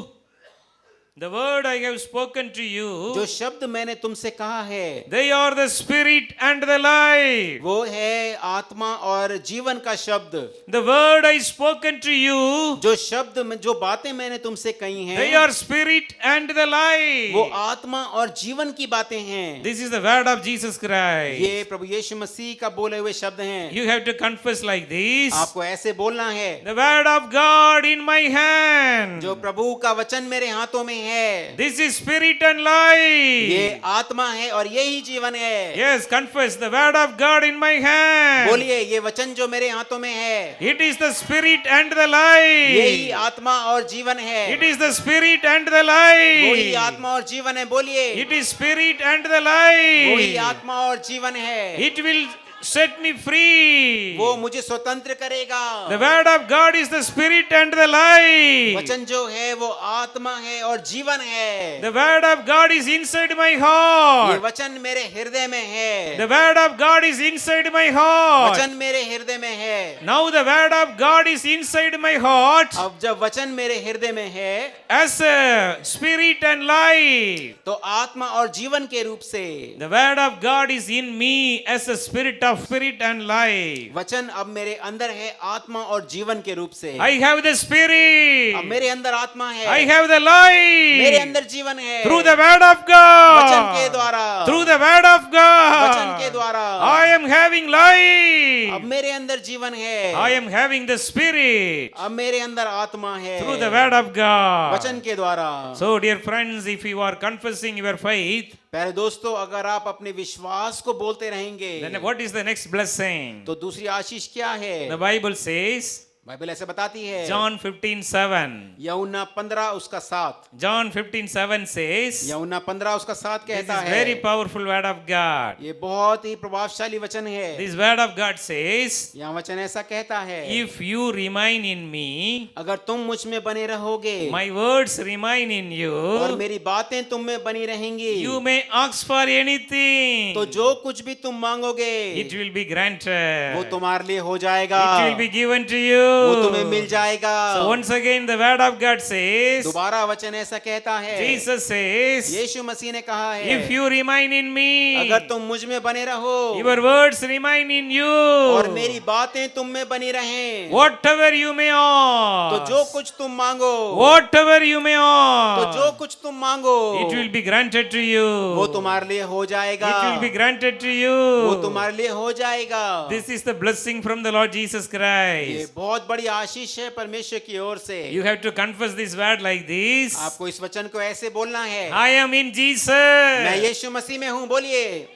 the word I have spoken to you, जो शब्द मैंने तुमसे कहा है, they are the spirit and the life. वो है आत्मा और जीवन का शब्द। The word I spoken to you, जो शब्द जो बातें मैंने तुमसे कही they हैं, are spirit and the life. वो आत्मा और जीवन की बातें हैं। This is the word of Jesus Christ. ये प्रभु यीशु मसीह का बोले हुए शब्द हैं। You have to confess like this. आपको ऐसे बोलना है, The word of God in my hand. जो प्रभु का वचन मेरे हाथों में है। This is spirit and life. ये आत्मा है और यही जीवन है। Yes, confess the word of God in my hand. बोलिए, ये वचन जो मेरे हाथों में है, It is the spirit and the यही life. आत्मा और जीवन है। It is the spirit and the वही life. आत्मा और जीवन है। बोलिए, It is spirit and the वही life. आत्मा और जीवन है। It will set me free. वो मुझे स्वतंत्र करेगा। The word of God is the spirit and the life. वचन जो है वो आत्मा है और जीवन है। The word of God is inside my ये heart. वचन मेरे हृदय में है। The word of God is inside my heart. वचन मेरे हृदय में है। Now the word of God is inside my heart अब जब वचन मेरे हृदय में है as a spirit and life. तो आत्मा और जीवन के रूप से The word of God is in me as a spirit of spirit and life. वचन अब मेरे अंदर है आत्मा और जीवन के रूप से। I have the अब spirit. मेरे अंदर आत्मा है। I have the मेरे life. अंदर जीवन है। Through the word of वचन के God. द्वारा। Through the word of वचन के God. द्वारा। I am having अब life. मेरे अंदर जीवन है। I am having the spirit. अब मेरे अंदर आत्मा है। Through the word of God. वचन के द्वारा। So dear friends, if you are confessing your faith, प्यारे दोस्तों, अगर आप अपने विश्वास को बोलते रहेंगे then what is the next blessing? तो दूसरी आशीष क्या है? The Bible says, बाइबल ऐसे बताती है। John 15:7. यूहन्ना 15 उसका 7। John 15:7 says, यूहन्ना 15 उसका 7 this is कहता है। very powerful word of God. ये बहुत ही प्रभावशाली वचन है। This word of God says, यहाँ वचन ऐसा कहता है, if you remain in me, अगर तुम मुझ में बने रहोगे my words remain in और you, मेरी बातें तुम में बनी रहेंगी, you may ask for anything. तो जो कुछ भी तुम मांगोगे It will be granted. वो तुम्हारे लिए हो जाएगा। It will be given to you. वो तुम्हें मिल जाएगा। So once again the word of God says, दोबारा वचन ऐसा कहता है, Jesus says, यीशु मसीह ने कहा है, if you remain in me, अगर तुम मुझ में बने रहो your words remain in you, और मेरी बातें तुम में बनी रहें, whatever you may तो ask, जो कुछ तुम मांगो, whatever you may तो जो ask, कुछ तुम मांगो it will be granted to you. वो तुम्हारे लिए हो जाएगा। It will be granted to you. वो तुम्हारे लिए हो जाएगा। This is the blessing from the Lord Jesus ये Christ. बहुत बड़ी आशीष है परमेश्वर की ओर से। You have to confess this word like this. आपको इस वचन को ऐसे बोलना है, I am in Jesus. मैं यीशु मसीह में हूँ। बोलिए,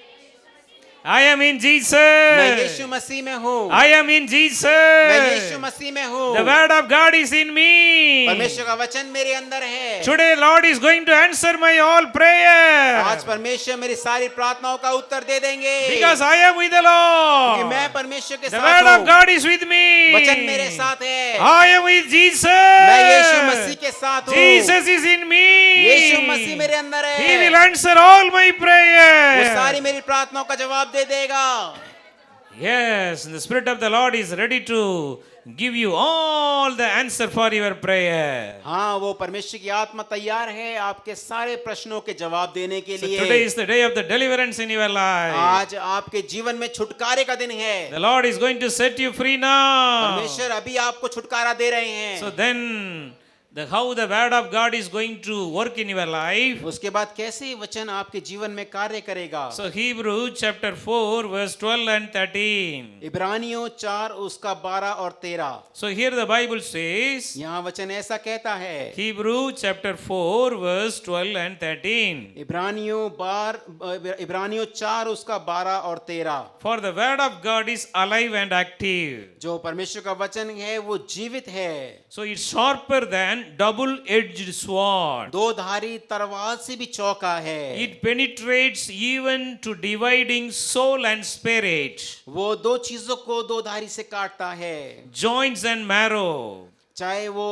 I am in Jesus. मैं यीशु मसीह में हूँ। I am in Jesus. मैं यीशु मसीह में हूँ। The word of God is in me. परमेश्वर का वचन मेरे अंदर है। Today Lord is going to answer my all prayer. आज परमेश्वर मेरी सारी प्रार्थनाओं का उत्तर दे देंगे। Because I am with the क्योंकि Lord. मैं परमेश्वर के The साथ word of हूँ। God is with me. वचन मेरे साथ है। I am with Jesus. मैं यीशु मसीह के साथ हूँ। Jesus is in me. यीशु मसीह मेरे अंदर है। He will answer all my वो prayer. सारी मेरी प्रार्थनाओं का जवाब दे देगा। Yes, and the Spirit of the Lord is ready to give you all the answer for your prayer. हाँ, वो परमेश्वर की आत्मा तैयार है आपके सारे प्रश्नों के जवाब देने के So लिए। today is the day of the deliverance in your life. आज आपके जीवन में छुटकारे का दिन है। The Lord is going to set you free now. परमेश्वर अभी आपको छुटकारा दे रहे हैं। So then, how the word of God is going to work in your life. उसके बाद कैसे वचन आपके जीवन में कार्य करेगा। So Hebrew chapter 4 verse 12 and 13. इब्रानियों 4 उसका 12 और 13। So here the Bible says, यहाँ वचन ऐसा कहता है, Hebrew chapter 4 verse 12 and 13. इब्रानियों 4 उसका 12 और 13। For the word of God is alive and active. जो परमेश्वर का वचन है वो जीवित है। So it's sharper than double-edged sword. दो धारी तलवार से भी चौका है। It penetrates even to dividing soul and spirit, वो दो चीजों को दो धारी से काटता है, joints and marrow. चाहे वो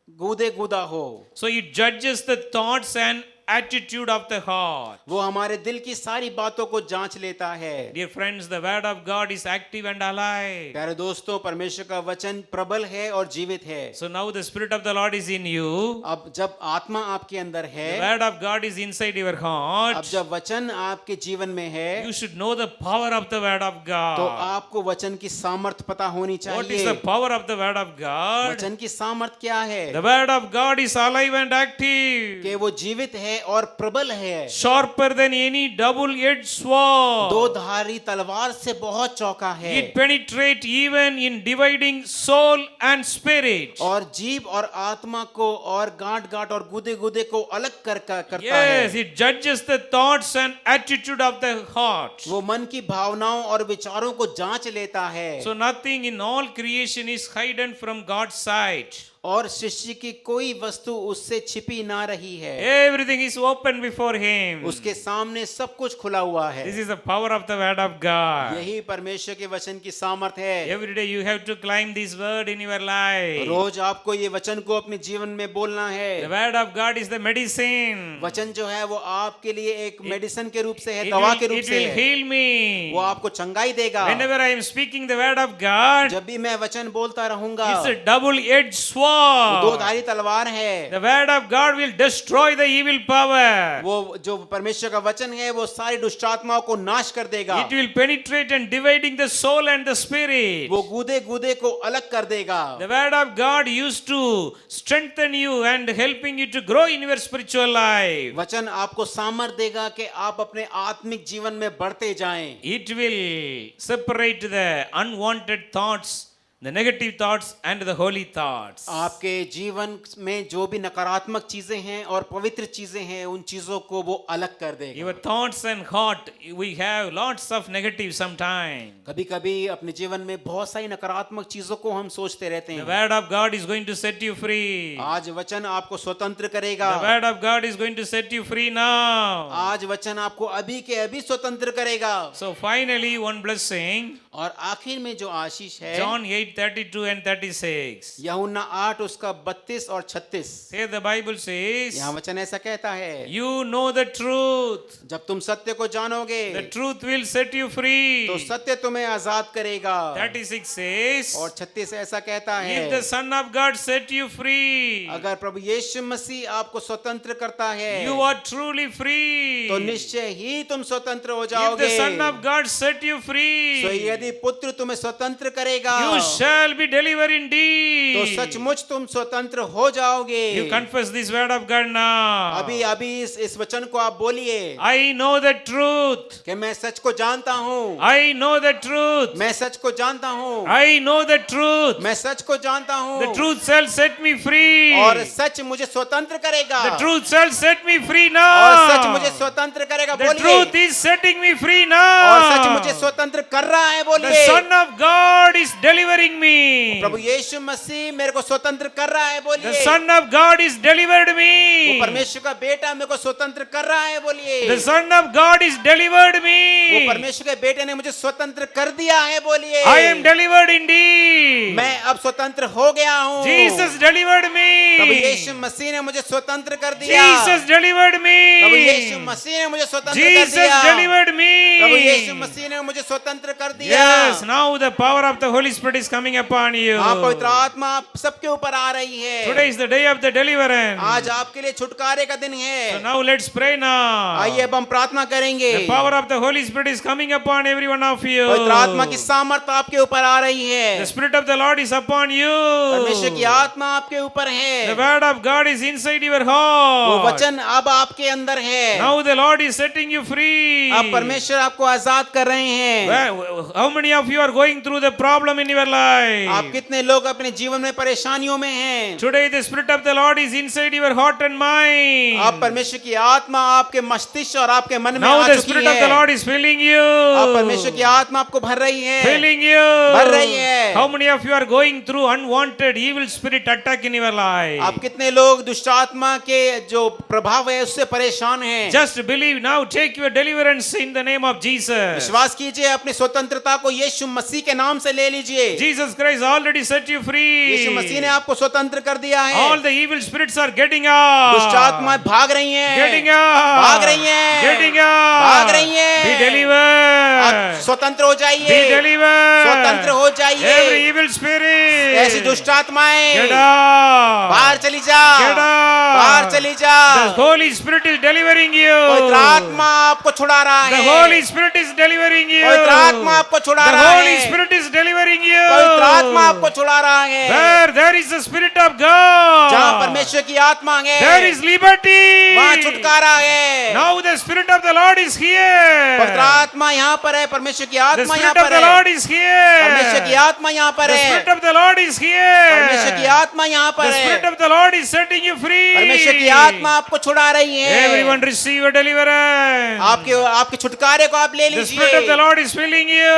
गूदे गूदा हो। So it judges the thoughts and attitude of the heart. वो हमारे दिल की सारी बातों को जांच लेता है। Dear friends, the word of God is active and alive. प्यारे दोस्तों, परमेश्वर का वचन प्रबल है और जीवित है। So now the Spirit of the Lord is in you. अब जब आत्मा आपके अंदर The है, word of God is inside your अब heart. जब वचन आपके जीवन में है, You should know the power of the word of तो God. आपको वचन की सामर्थ पता होनी What is the चाहिए। power of the word of God? वचन की सामर्थ क्या है? The word of God is alive and active. कि वो जीवित है है और प्रबल है, sharper than any double-edged sword. दो धारी तलवार से बहुत चौका है, It penetrates even in dividing soul and spirit. और जीव और आत्मा को और गांठ गांठ और गुदे गुदे को अलग करता Yes, है। it judges the thoughts and attitude of the heart. वो मन की भावनाओं और विचारों को जांच लेता है। So nothing in all creation is hidden from God's sight. और सृष्टि की कोई वस्तु उससे छिपी ना रही है, Everything is open before Him. उसके सामने सब कुछ खुला हुआ है। This is the power of the word of God. यही परमेश्वर के वचन की सामर्थ है। Every day you have to climb this word in your life. रोज आपको ये वचन को अपने जीवन में बोलना The है। word of God is the medicine. वचन जो है वो आपके लिए एक मेडिसिन के रूप से है, It दवा के will, रूप it से will है। heal me. वो आपको चंगाई देगा। Whenever I am speaking the word of God, जब भी मैं वचन बोलता रहूंगा, it's a double-edged दो sword. धारी तलवार है। The word of God will destroy the evil power. वो जो परमेश्वर का वचन है वो सारी दुष्ट आत्माओं को नाश कर देगा। It will penetrate and dividing the soul and the spirit. वो गूदे गूदे को अलग कर देगा। The word of God used to strengthen you and helping you to grow in your spiritual life. वचन आपको सामर्थ देगा कि आप अपने आत्मिक जीवन में बढ़ते जाएं। It will separate the unwanted thoughts, the negative thoughts and the holy thoughts. आपके जीवन में जो भी नकारात्मक चीजें हैं और पवित्र चीजें हैं, उन चीजों को वो अलग कर देगा। Your thoughts and heart, we have lots of negative sometimes. कभी कभी अपने जीवन में बहुत सारी नकारात्मक चीजों को हम सोचते रहते The हैं। word of God is going to set you free. आज वचन आपको स्वतंत्र करेगा। The word of God is going to set you free now. आज वचन आपको अभी के अभी स्वतंत्र करेगा। So finally, one blessing, और आखिर में जो आशीष है, John 8:32 and 36. यूहन्ना 8 उसका 32 और 36। Here the Bible says, यहाँ वचन ऐसा कहता है, you know the truth. जब तुम सत्य को जानोगे The truth will set you free. तो सत्य तुम्हें आजाद करेगा। 36 says, और 36 ऐसा कहता if है, the Son of God set you free, अगर प्रभु यीशु मसीह आपको स्वतंत्र करता है, you are truly free. तो निश्चय ही तुम स्वतंत्र हो If जाओगे। the Son of God set you free, तो यदि पुत्र तुम्हें स्वतंत्र करेगा, you shall be delivered indeed. तो सचमुच तुम स्वतंत्र हो जाओगे। You confess this word of God now. अभी अभी इस वचन को आप बोलिए I know the truth. कि मैं सच को जानता हूँ, I know the truth. मैं सच को जानता हूँ, I know the truth. मैं सच को जानता हूँ, The truth shall set me free. और सच मुझे स्वतंत्र करेगा। The truth shall set me free और now. सच मुझे स्वतंत्र करेगा। The बोलिए, truth is setting me free और सच now. मुझे स्वतंत्र कर रहा है। The बोलिए, Son of God is delivering me. प्रभु यीशु मसीह मेरे को स्वतंत्र कर रहा है। The बोलिए, Son of God is delivered वो me. परमेश्वर का बेटा मेरे को स्वतंत्र कर रहा है। बोलिए, The Son of God is delivered वो me. परमेश्वर के बेटे ने मुझे स्वतंत्र कर दिया है। बोलिए, I am delivered indeed. मैं अब स्वतंत्र हो गया हूँ। Jesus delivered प्रभु यीशु me. मसीह ने मुझे स्वतंत्र कर दिया। Jesus delivered प्रभु यीशु me. मसीह ने मुझे स्वतंत्र कर Jesus दिया। delivered प्रभु यीशु me. मसीह ने मुझे स्वतंत्र कर दिया। Yes, now the power of the Holy Spirit is coming upon you. हाँ, पवित्र आत्मा आप सबके ऊपर आ रही है। Today is the day of the deliverance. आज आपके लिए छुटकारे का दिन So है। now let's pray now. आइए अब हम प्रार्थना करेंगे। The power of the Holy Spirit is coming upon every one of you. पवित्र आत्मा की सामर्थ आपके ऊपर आ रही है। The Spirit of the Lord is upon you. परमेश्वर की आत्मा आपके ऊपर है। The word of God is inside your वो heart. वचन अब आपके अंदर है। Now the Lord is setting you free. अब परमेश्वर आपको आजाद कर रहे हैं। How many of you are going through the problem in your life? आप कितने लोग अपने जीवन में परेशानियों में हैं? Today the Spirit of the Lord is inside your heart and mind. आप परमेश्वर की आत्मा आपके मस्तिष्क और आपके मन में Now आ the चुकी Spirit of the है। Lord is filling you. आप परमेश्वर की आत्मा आपको भर रही है। Filling you. भर रही है। How many of you are going through unwanted evil spirit attack in your life? आप कितने लोग दुष्ट आत्मा के जो प्रभाव है उससे परेशान हैं? Just believe now. Take your deliverance in the name of Jesus. विश्वास कीजिए, अपनी स्वतंत्रता को यीशु मसीह के नाम से ले लीजिए। Jesus Christ already set you free. यीशु मसीह ने आपको स्वतंत्र कर दिया है। All the evil spirits are getting out. दुष्ट आत्माएं भाग रही हैं। Getting out. भाग रही हैं। Getting out. भाग रही हैं। Be delivered. आप स्वतंत्र हो जाइए। Be delivered. स्वतंत्र हो जाइए। Every evil spirit. ऐसी दुष्ट आत्माएं Get out. बाहर चली जा। Get out. बाहर चली जा। The Holy Spirit is delivering you. पवित्र आत्मा आपको छुड़ा रहा है। The Holy Spirit is delivering you. पवित्र आत्मा आपको छुड़ा The रहा Holy है। Spirit is delivering you. पवित्र पवित्र आत्मा आपको छुड़ा रहा है। Where there is the Spirit of जहाँ God, परमेश्वर की आत्मा है there is liberty. वहाँ छुटकारा है। Now the Spirit of the Lord is here. पवित्र आत्मा यहाँ पर है, परमेश्वर की The आत्मा यहाँ Spirit of पर the है, Lord is परमेश्वर की here. आत्मा यहाँ पर The है, Spirit of the Lord is परमेश्वर की here. आत्मा यहाँ पर The Spirit है, of the Lord is setting you free. परमेश्वर की आत्मा आपको छुड़ा रही है। Everyone receive a deliverance. आपके छुटकारे को आप ले The Spirit of the लीजिए। Lord is filling you.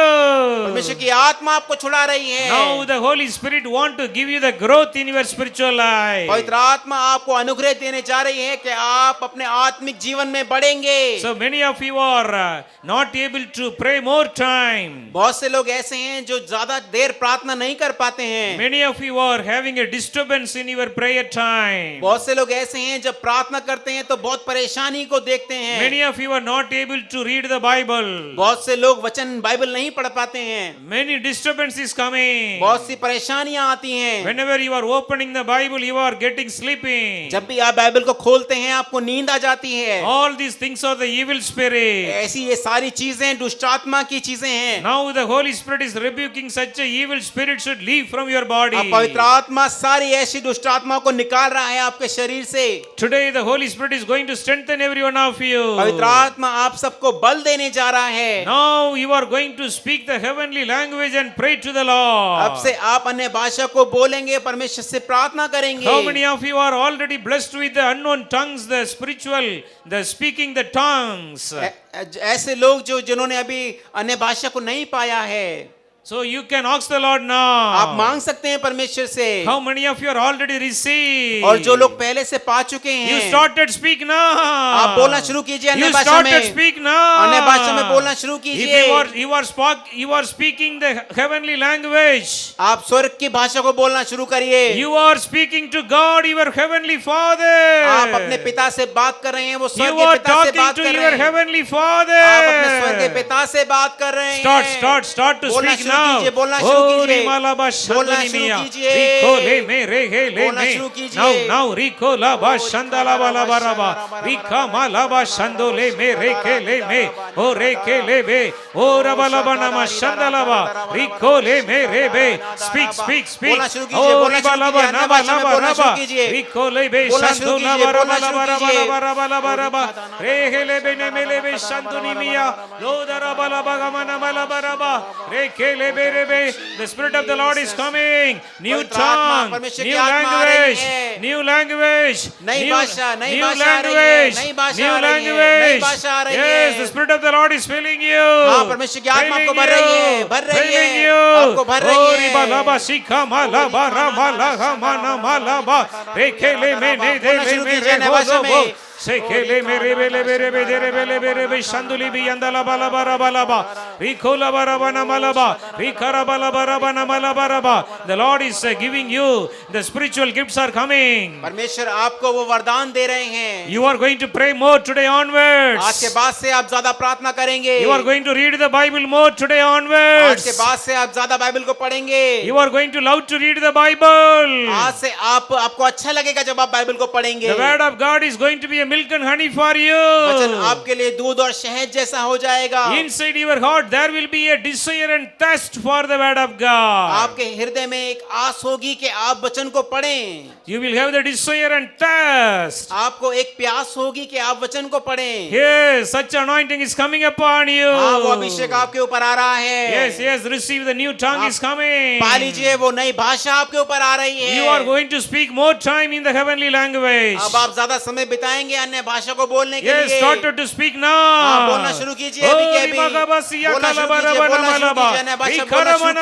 परमेश्वर की आत्मा आपको छुड़ा रही है। Now the Holy Spirit want to give you the growth in your spiritual life. पवित्र आत्मा आपको अनुग्रह देने जा रही है कि आप अपने आत्मिक जीवन में बढ़ेंगे। So many of you are not able to pray more time. बहुत से लोग ऐसे हैं जो ज्यादा देर प्रार्थना नहीं कर पाते हैं। Many of you are having a disturbance in your prayer time. बहुत से लोग ऐसे हैं जब प्रार्थना करते हैं तो बहुत परेशानी को देखते हैं। Many of you are not able to read the Bible. बहुत से लोग वचन बाइबल नहीं पढ़ पाते हैं। Many disturbance is coming. बहुत सी परेशानियां आती हैं। Whenever you are opening the Bible, you are getting sleeping. जब भी आप बाइबल को खोलते हैं आपको नींद आ जाती है। All these things are the evil spirit. ऐसी ये सारी चीजें दुष्ट आत्मा की चीजें हैं। Now the Holy Spirit is rebuking such a evil spirit should leave from your body. अब पवित्र आत्मा सारी ऐसी दुष्ट आत्मा को निकाल रहा है आपके शरीर से। Today the Holy Spirit is going to strengthen every one of you. पवित्र आत्मा आप सबको बल देने जा रहा है। Now you are going to speak the heavenly language and pray to the Lord. अब से आप अन्य भाषा को बोलेंगे, परमेश्वर से प्रार्थना करेंगे। How many of you are already blessed with the unknown tongues, the spiritual, the speaking the tongues? ऐसे लोग जो जिन्होंने अभी अन्य भाषा को नहीं पाया है, So you can ask the Lord now. आप मांग सकते हैं परमेश्वर से। How many of you are already received? और जो लोग पहले से पा चुके हैं, You started speak now. आप बोलना शुरू कीजिए अन्य You भाषा में। started speak now. अन्य भाषा में बोलना शुरू If कीजिए। you are speaking the heavenly language. आप स्वर्ग की भाषा को बोलना शुरू करिए। You are speaking to God, your heavenly Father. आप अपने पिता से बात कर रहे हैं, वो स्वर्ग You के are पिता से talking बात to कर your रहे हैं। heavenly Father. आप अपने स्वर्ग के पिता से बात कर रहे हैं। Start to बोलना speak शुरू now. कीजिए, बोलना शुरू Oh, कीजिए। Rimalaba बोलना शुरू Shandunimiya. कीजिए। Riko le me re he le बोलना me. शुरू कीजिए। Now Riko laba Shandalaba laba raba. Rika malaba Shando le me re ke le me. Oh re ke le be. Oh rabalaba nama Shandalaba. Riko le me re be. Speak. बोलना शुरू कीजिए, Oh बोलना शुरू ribalaba कीजिए, अन्य naba भाषा में laba बोलना शुरू raba. कीजिए। Riko le be बोलना शुरू Shandu कीजिए, laba बोलना raba शुरू laba raba कीजिए। laba raba laba raba. Re he le be ne me le be Shandunimiya. Lo da raba laba gamana laba raba. Re ke le be re be. The Spirit of the Lord is coming. New पवित्र आत्मा, tongue, परमेश्वर की new आत्मा आ रही language, है। new language, नई new भाषा, नई new भाषा आ रही है, language, नई भाषा new आ रही है, नई language. भाषा आ रही Yes, है। the Spirit of the Lord is filling you. हाँ, परमेश्वर की आत्मा आपको Filling भर रही है, you. भर रही है, Filling you. आपको भर रही Oh, है। riba laba sika malaba rama laha mana malaba. Rekele me ne de बोलना le शुरू me कीजिए re अन्य bo भाषा lo में। bo. Sekele me re be le be re be de re be le be re be shanduli bi yanda laba laba raba laba. Rikola baraba na malaba. Rikara balaba raba na malaba raba. The Lord is giving you the spiritual gifts are coming. परमेश्वर आपको वो वरदान दे रहे हैं। You are going to pray more today आज के onwards. बाद से आप ज्यादा प्रार्थना करेंगे। You are going to read the Bible more today आज के onwards. बाद से आप ज्यादा बाइबल को पढ़ेंगे। You are going to love to read the Bible. आज से आपको अच्छा लगेगा जब आप बाइबल को पढ़ेंगे। The word of God is going to be a milk and honey for वचन you. आपके लिए दूध और शहद जैसा हो जाएगा। Inside your heart there will be a desire and thirst for the word of God. आपके हृदय में एक आस होगी कि आप वचन को पढ़ें। You will have the desire and thirst. आपको एक प्यास होगी कि आप वचन को पढ़ें। Yes, such anointing is coming upon you. हाँ, वो अभिषेक आपके ऊपर आ रहा है। Yes, receive the new tongue is coming. पा लीजिए, वो नई भाषा आपके ऊपर आ रही है। You are going to speak more time in the heavenly language. अब आप ज्यादा समय बिताएंगे अन्य भाषा को बोलने के Yes, लिए। started to speak हाँ, now. बोलना शुरू कीजिए अभी के अभी। बोलना शुरू कीजिए, बोलना शुरू कीजिए, अन्य भाषा बोलना शुरू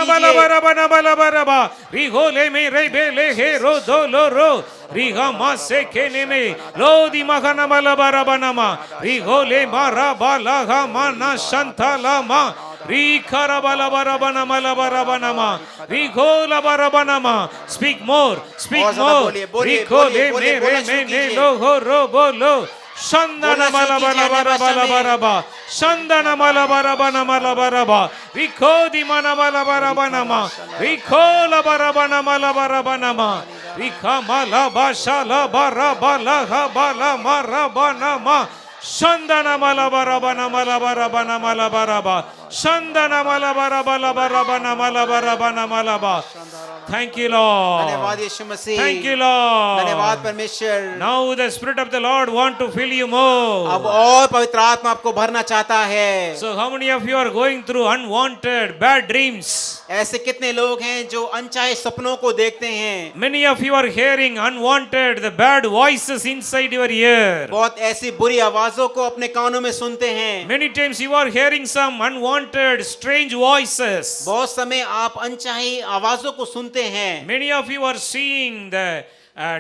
कीजिए। Riga mase kene me lo di magana malabara banama rigole mara balaga mana shantalama rikara balabara banama labara banama rigola barabanama. Speak more, speak और ज़्यादा more. बोलिए, बोलिए, Rikole बोलिए, mere बोलना शुरू me ne कीजिए। lo ho ro bolo. Shandana बोलना शुरू कीजिए अन्य भाषा में। malabarabaraba. Shandana malabarabana malabaraba. Rikodi mana malabarabanama. Rikola barabana malabarabanama. Rika malabashala barabala habala marabanama. Shandana malabarabana malabarabana malabaraba. Shandana malabarabalabarabana malabarabana malaba. Thank you, Lord. धन्यवाद यीशु मसीह। Thank you, Lord. धन्यवाद परमेश्वर। Now the Spirit of the Lord want to fill you more. अब और पवित्र आत्मा आपको भरना चाहता है। So how many of you are going through unwanted bad dreams? ऐसे कितने लोग हैं जो अनचाहे सपनों को देखते हैं? Many of you are hearing unwanted the bad voices inside your ear. बहुत ऐसी बुरी आवाजों को अपने कानों में सुनते हैं। Many times you are hearing some unwanted strange voices. बहुत समय आप अनचाही आवाजों को सुनते हैं। Many of you are seeing the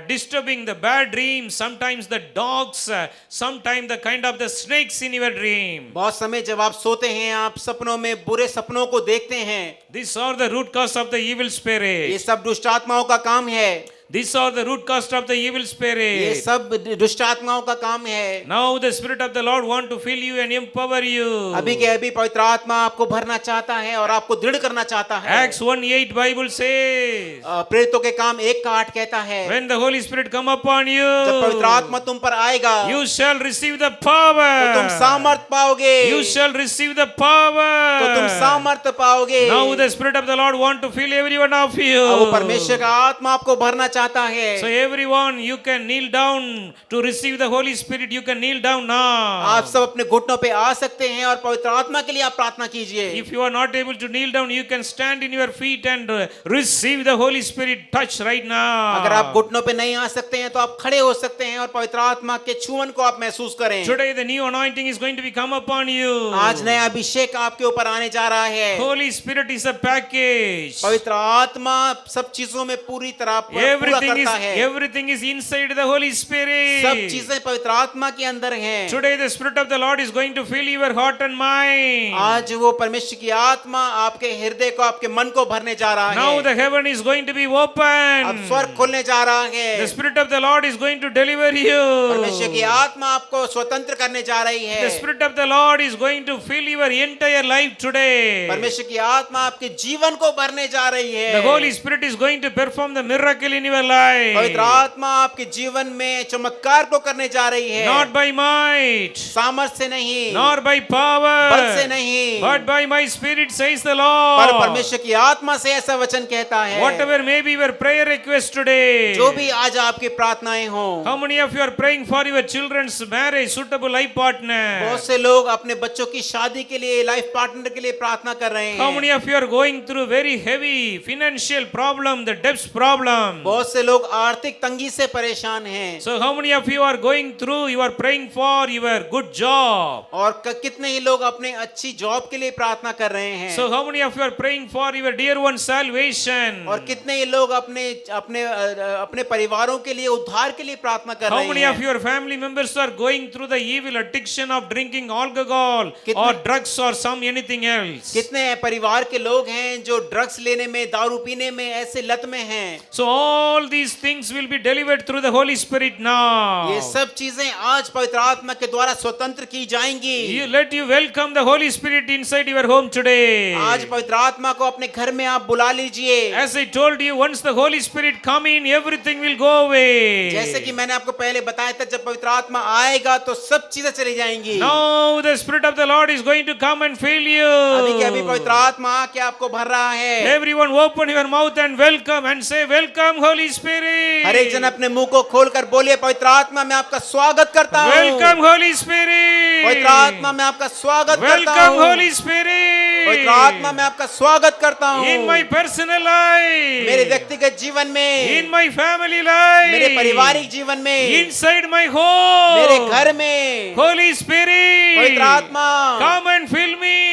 disturbing the bad dreams, sometimes the dogs, sometimes the kind of the snakes in your dream. बहुत समय जब आप सोते हैं आप सपनों में बुरे सपनों को देखते हैं। These are the root cause of the evil ये spirit. सब दुष्ट आत्माओं का काम है। These are the root cause of the evil ये spirit. सब दुष्ट आत्माओं का काम है। Now the Spirit of the Lord want to fill you and empower you. अभी के अभी पवित्र आत्मा आपको भरना चाहता है और आपको दृढ़ करना चाहता है। Acts 1:8 Bible says, प्रेरितों के काम 1:8 कहता है, when the Holy Spirit come upon जब पवित्र you, आत्मा तुम पर आएगा you shall receive the तो तुम power. सामर्थ पाओगे। You shall receive the तो तुम power. सामर्थ पाओगे। Now the Spirit of the Lord want to fill every one of अब वो you. परमेश्वर का आत्मा आपको भरना चाहता है। So everyone, you can kneel down to receive the Holy Spirit. You can kneel down now. आप सब अपने घुटनों पे आ सकते हैं और पवित्र आत्मा के लिए आप प्रार्थना कीजिए। If you are not able to kneel down, you can stand in your feet and receive the Holy Spirit touch right now. अगर आप घुटनों पे नहीं आ सकते हैं तो आप खड़े हो सकते हैं और पवित्र आत्मा के छुअन को आप महसूस करें। Today the new anointing is going to be come upon you. आज नया अभिषेक आपके ऊपर आने जा रहा है। Holy Spirit is a package. पवित्र आत्मा सब चीजों में पूरी तरह पूरा करता है। Everything is inside the Holy Spirit. सब चीजें पवित्र आत्मा के अंदर हैं। Today the Spirit of the Lord is going to fill your heart and mind. आज वो परमेश्वर की आत्मा आपके हृदय को आपके मन को भरने जा रहा Now है। the heaven is going to be open. अब स्वर्ग खुलने जा रहा है। The Spirit of the Lord is going to deliver you. परमेश्वर की आत्मा आपको स्वतंत्र करने जा रही है। The Spirit of the Lord is going to fill your entire life today. परमेश्वर की आत्मा आपके जीवन को भरने जा रही है। The Holy Spirit is going to perform the miracle in your life. पवित्र आत्मा आपके जीवन में चमत्कार को करने जा रही है। Not by might, सामर्थ से नहीं, nor by power, बल से नहीं, but by my Spirit, says the पर Lord. परमेश्वर की आत्मा से ऐसा वचन कहता है। Whatever may be your prayer request today. जो भी आज आपकी प्रार्थनाएं हों। How many of you are praying for your children's marriage, suitable life partner? बहुत से लोग अपने बच्चों की शादी के लिए लाइफ पार्टनर के लिए प्रार्थना कर रहे How हैं। many of you are going through very heavy financial problem, the debts problem? बहुत से लोग आर्थिक तंगी से परेशान हैं। So how many of you are going through, you are praying for your good job? और कितने ही लोग अपने अच्छी जॉब के लिए प्रार्थना कर रहे हैं। So how many of you are praying for your dear one salvation? और कितने ही लोग अपने अपने अपने परिवारों के लिए उद्धार के लिए प्रार्थना कर How रहे many हैं। of your family members are going through the evil addiction of drinking alcohol कितने- or drugs or some anything else? कितने परिवार के लोग हैं जो ड्रग्स लेने में, दारू पीने में, ऐसे लत में हैं। So all these things will be delivered through the Holy Spirit now. ये सब चीजें आज पवित्र आत्मा के द्वारा स्वतंत्र की जाएंगी। Let you welcome the Holy Spirit inside your home today. आज पवित्र आत्मा को अपने घर में आप बुला लीजिए। As I told you, once the Holy Spirit come in, everything will go away. जैसे कि मैंने आपको पहले बताया था, जब पवित्र आत्मा आएगा तो सब चीजें चली जाएंगी। Now the Spirit of the Lord is going to come and fill you. अभी के अभी पवित्र आत्मा आके आपको भर रहा है। Everyone open your mouth and welcome and say, welcome Holy Spirit. हर एक जन अपने मुंह को खोलकर बोलिए, पवित्र आत्मा मैं आपका स्वागत करता हूँ। Welcome Holy Spirit. पवित्र आत्मा मैं आपका स्वागत करता Welcome हूँ। Holy Spirit. पवित्र आत्मा मैं आपका स्वागत करता हूँ। In my personal life. मेरे व्यक्तिगत जीवन में, In my family life. मेरे पारिवारिक जीवन में, Inside my home. मेरे घर में, Holy Spirit. पवित्र आत्मा Come and fill me.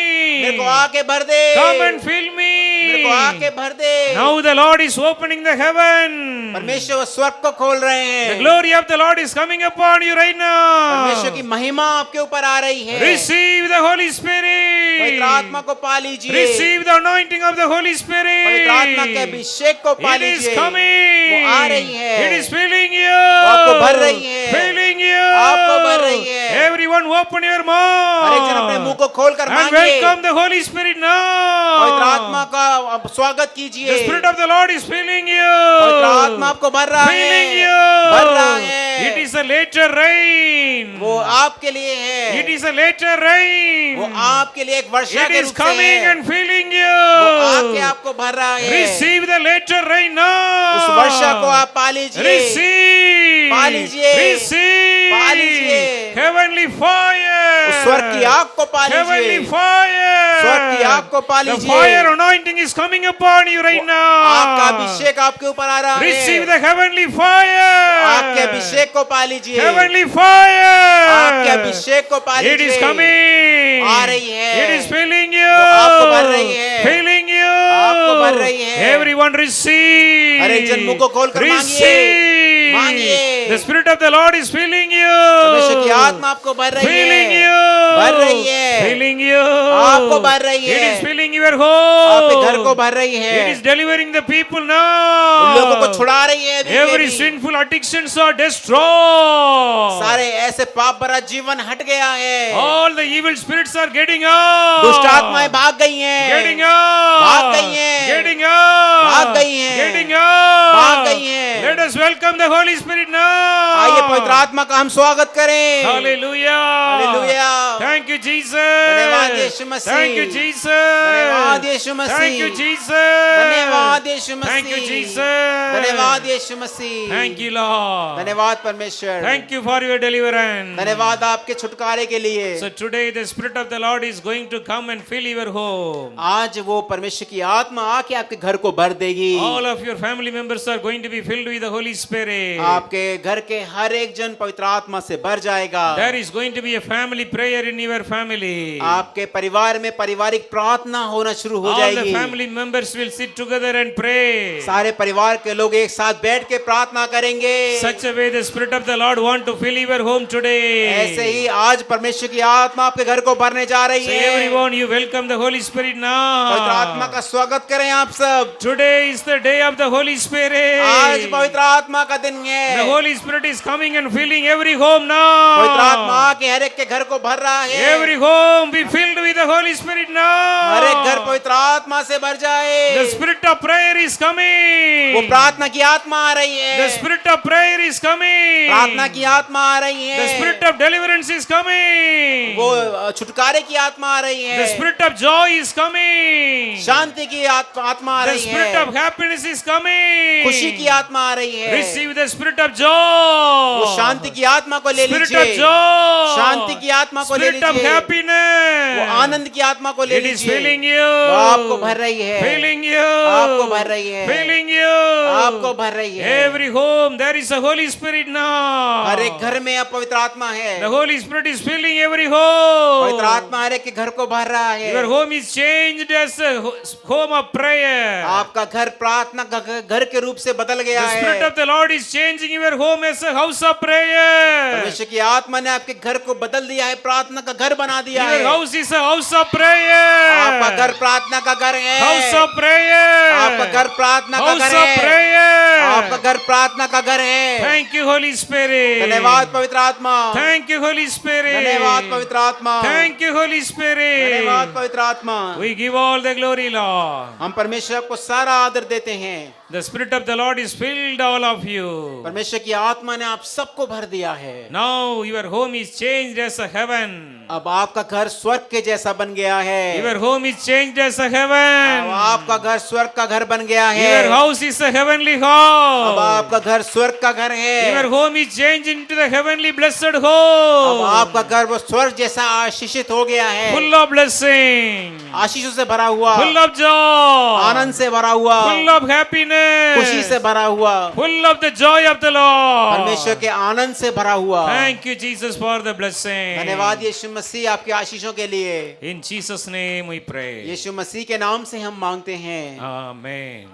मेरे को आके भर दे। Come and fill me. मेरे को आके भर दे। Now the Lord is opening the heaven. परमेश्वर स्वर्ग को खोल रहे The हैं। glory of the Lord is coming upon you right परमेश्वर की now. महिमा आपके ऊपर आ रही है। Receive the Holy पवित्र Spirit. आत्मा को पा लीजिए। Receive the anointing of the Holy पवित्र आत्मा के Spirit. अभिषेक को पा It is लीजिए। coming. वो आ रही है। It is filling you. आपको भर रही है। Filling you. आपको भर रही है। Everyone open your हर एक जन अपने मुंह mouth. को खोलकर And मांगिए। welcome the Holy Spirit पवित्र आत्मा now. का आप स्वागत कीजिए। The Spirit of the Lord is filling you. पवित्र आत्मा आपको भर रहा Filling है। you. भर रहा है। It is a later rain. वो आपके लिए है, It is a later rain. वो आपके लिए एक वर्षा It के is रूप से coming है, and filling वो आके you. आपको भर रहा है। Receive the later rain उस वर्षा को now. आप पा लीजिए, Receive. पा लीजिए, Receive. पा लीजिए। Heavenly fire. उस स्वर्ग की आग को पा Heavenly लीजिए, fire. स्वर्ग की आग को पा The लीजिए। fire anointing is coming upon you right आग का now. अभिषेक आपके ऊपर आ रहा Receive है, the heavenly fire. आग के अभिषेक को पा लीजिए, Heavenly fire. आग के अभिषेक को पा It is लीजिए। coming. आ रही है, It is filling you. वो आपको भर रही है, Filling you. आपको भर रही है। Everyone receive. हर एक जन मुंह को खोलकर मांगिए, Receive. मांगिए। The Spirit of the Lord is filling you. परमेश्वर की आत्मा आपको भर रही Filling है, you. भर रही है, Filling you. आपको भर रही It है, is filling your home. आपके घर को भर रही है, It is delivering the people उन लोगों को now. छुड़ा रही है अभी Every भी। sinful addictions are destroyed. सारे ऐसे पाप भरा जीवन हट गया है, All the evil spirits are getting out. दुष्ट आत्माएं भाग गई हैं, Getting out. भाग गई हैं, Getting out. भाग गई हैं, Getting out. भाग गई हैं। Let us welcome the Holy Spirit now. आइए पवित्र आत्मा का हम स्वागत करें। Hallelujah. Hallelujah. Thank you, Jesus. धन्यवाद यीशु मसीह। Thank you, Jesus. धन्यवाद यीशु मसीह। Thank you, Jesus. धन्यवाद यीशु मसीह। Thank you, Jesus. धन्यवाद यीशु मसीह। Thank you, Lord. धन्यवाद परमेश्वर। Thank you for your deliverance. धन्यवाद आपके छुटकारे के लिए। So today the Spirit of the Lord is going to come and fill your home. आज वो परमेश्वर की आत्मा आके आपके घर को भर देगी। All of your family members are going to be filled with the Holy Spirit. आपके घर के हर एक जन पवित्र आत्मा से भर जाएगा। There is going to be a family prayer in your family. आपके परिवार में पारिवारिक प्रार्थना होना शुरू हो All the जाएगी। family members will sit together and pray. सारे परिवार के लोग एक साथ बैठ के प्रार्थना करेंगे। Such a way the Spirit of the Lord want to fill your home today. ऐसे ही आज परमेश्वर की आत्मा आपके घर को भरने जा रही So है। everyone, you welcome the Holy Spirit पवित्र आत्मा now. का स्वागत करें आप सब। Today is the day of the Holy Spirit. आज पवित्र आत्मा का दिन है। The Holy Spirit is coming and filling every home पवित्र आत्मा now. के हर एक के घर को भर रहा है। Every home be filled with the Holy Spirit हर एक घर now. पवित्र आत्मा से भर जाए। The Spirit of prayer is वो coming. प्रार्थना की आत्मा आ रही है। The Spirit of prayer is coming. प्रार्थना की आत्मा आ रही है। The Spirit of deliverance is coming. वो छुटकारे की आत्मा आ रही है। The Spirit of joy is coming. शांति की आत्मा आ The रही Spirit है। of happiness is coming. खुशी की आत्मा आ रही है। Receive the Spirit of वो joy. शांति की आत्मा को ले Spirit of लीजिए। joy. शांति की आत्मा को ले Spirit of लीजिए। happiness. वो आनंद की आत्मा को ले It is लीजिए। filling you. वो आपको भर रही है। Filling you. आपको भर रही है। Filling you. आपको भर रही है। Every home there is a Holy Spirit now. हर एक घर में अब पवित्र आत्मा है। The Holy Spirit is filling every home. पवित्र आत्मा हर एक के घर को भर रहा है। Your home is changed as a home of prayer. आपका घर प्रार्थना का घर के रूप से बदल गया The Spirit है। of the Lord is changing your home as a house of prayer. परमेश्वर की आत्मा ने आपके घर को बदल दिया है, प्रार्थना का घर बना दिया Your है। house is a house of prayer. आपका घर प्रार्थना का घर है। House of prayer. आपका घर प्रार्थना का House घर of है। prayer. आपका घर प्रार्थना का घर है। Thank you, Holy Spirit. धन्यवाद पवित्र आत्मा। Thank you, Holy Spirit. धन्यवाद पवित्र आत्मा। Thank you, Holy Spirit. धन्यवाद पवित्र आत्मा। We give all the glory, Lord. हम परमेश्वर को सारा आदर देते हैं। The Spirit of the Lord is filled all of you. परमेश्वर की आत्मा ने आप सबको भर दिया है। Now your home is changed as a heaven. अब आपका घर स्वर्ग के जैसा बन गया है। Your home is changed as a अब heaven. आपका घर स्वर्ग का घर बन गया है। Your house is a heavenly अब house. आपका घर स्वर्ग का घर है। Your home is changed into the heavenly blessed अब home. आपका घर वो स्वर्ग जैसा आशीषित हो गया है। Full of blessing. आशीषों से भरा हुआ, Full of joy. आनंद से भरा हुआ, Full of happiness. खुशी से भरा हुआ, Full of the joy of the Lord. परमेश्वर के आनंद से भरा हुआ। Thank you, Jesus, for the blessing. धन्यवाद यीशु मसीह आपके आशीषों के लिए। In Jesus' name we pray. यीशु मसीह के नाम से हम मांगते हैं। Amen.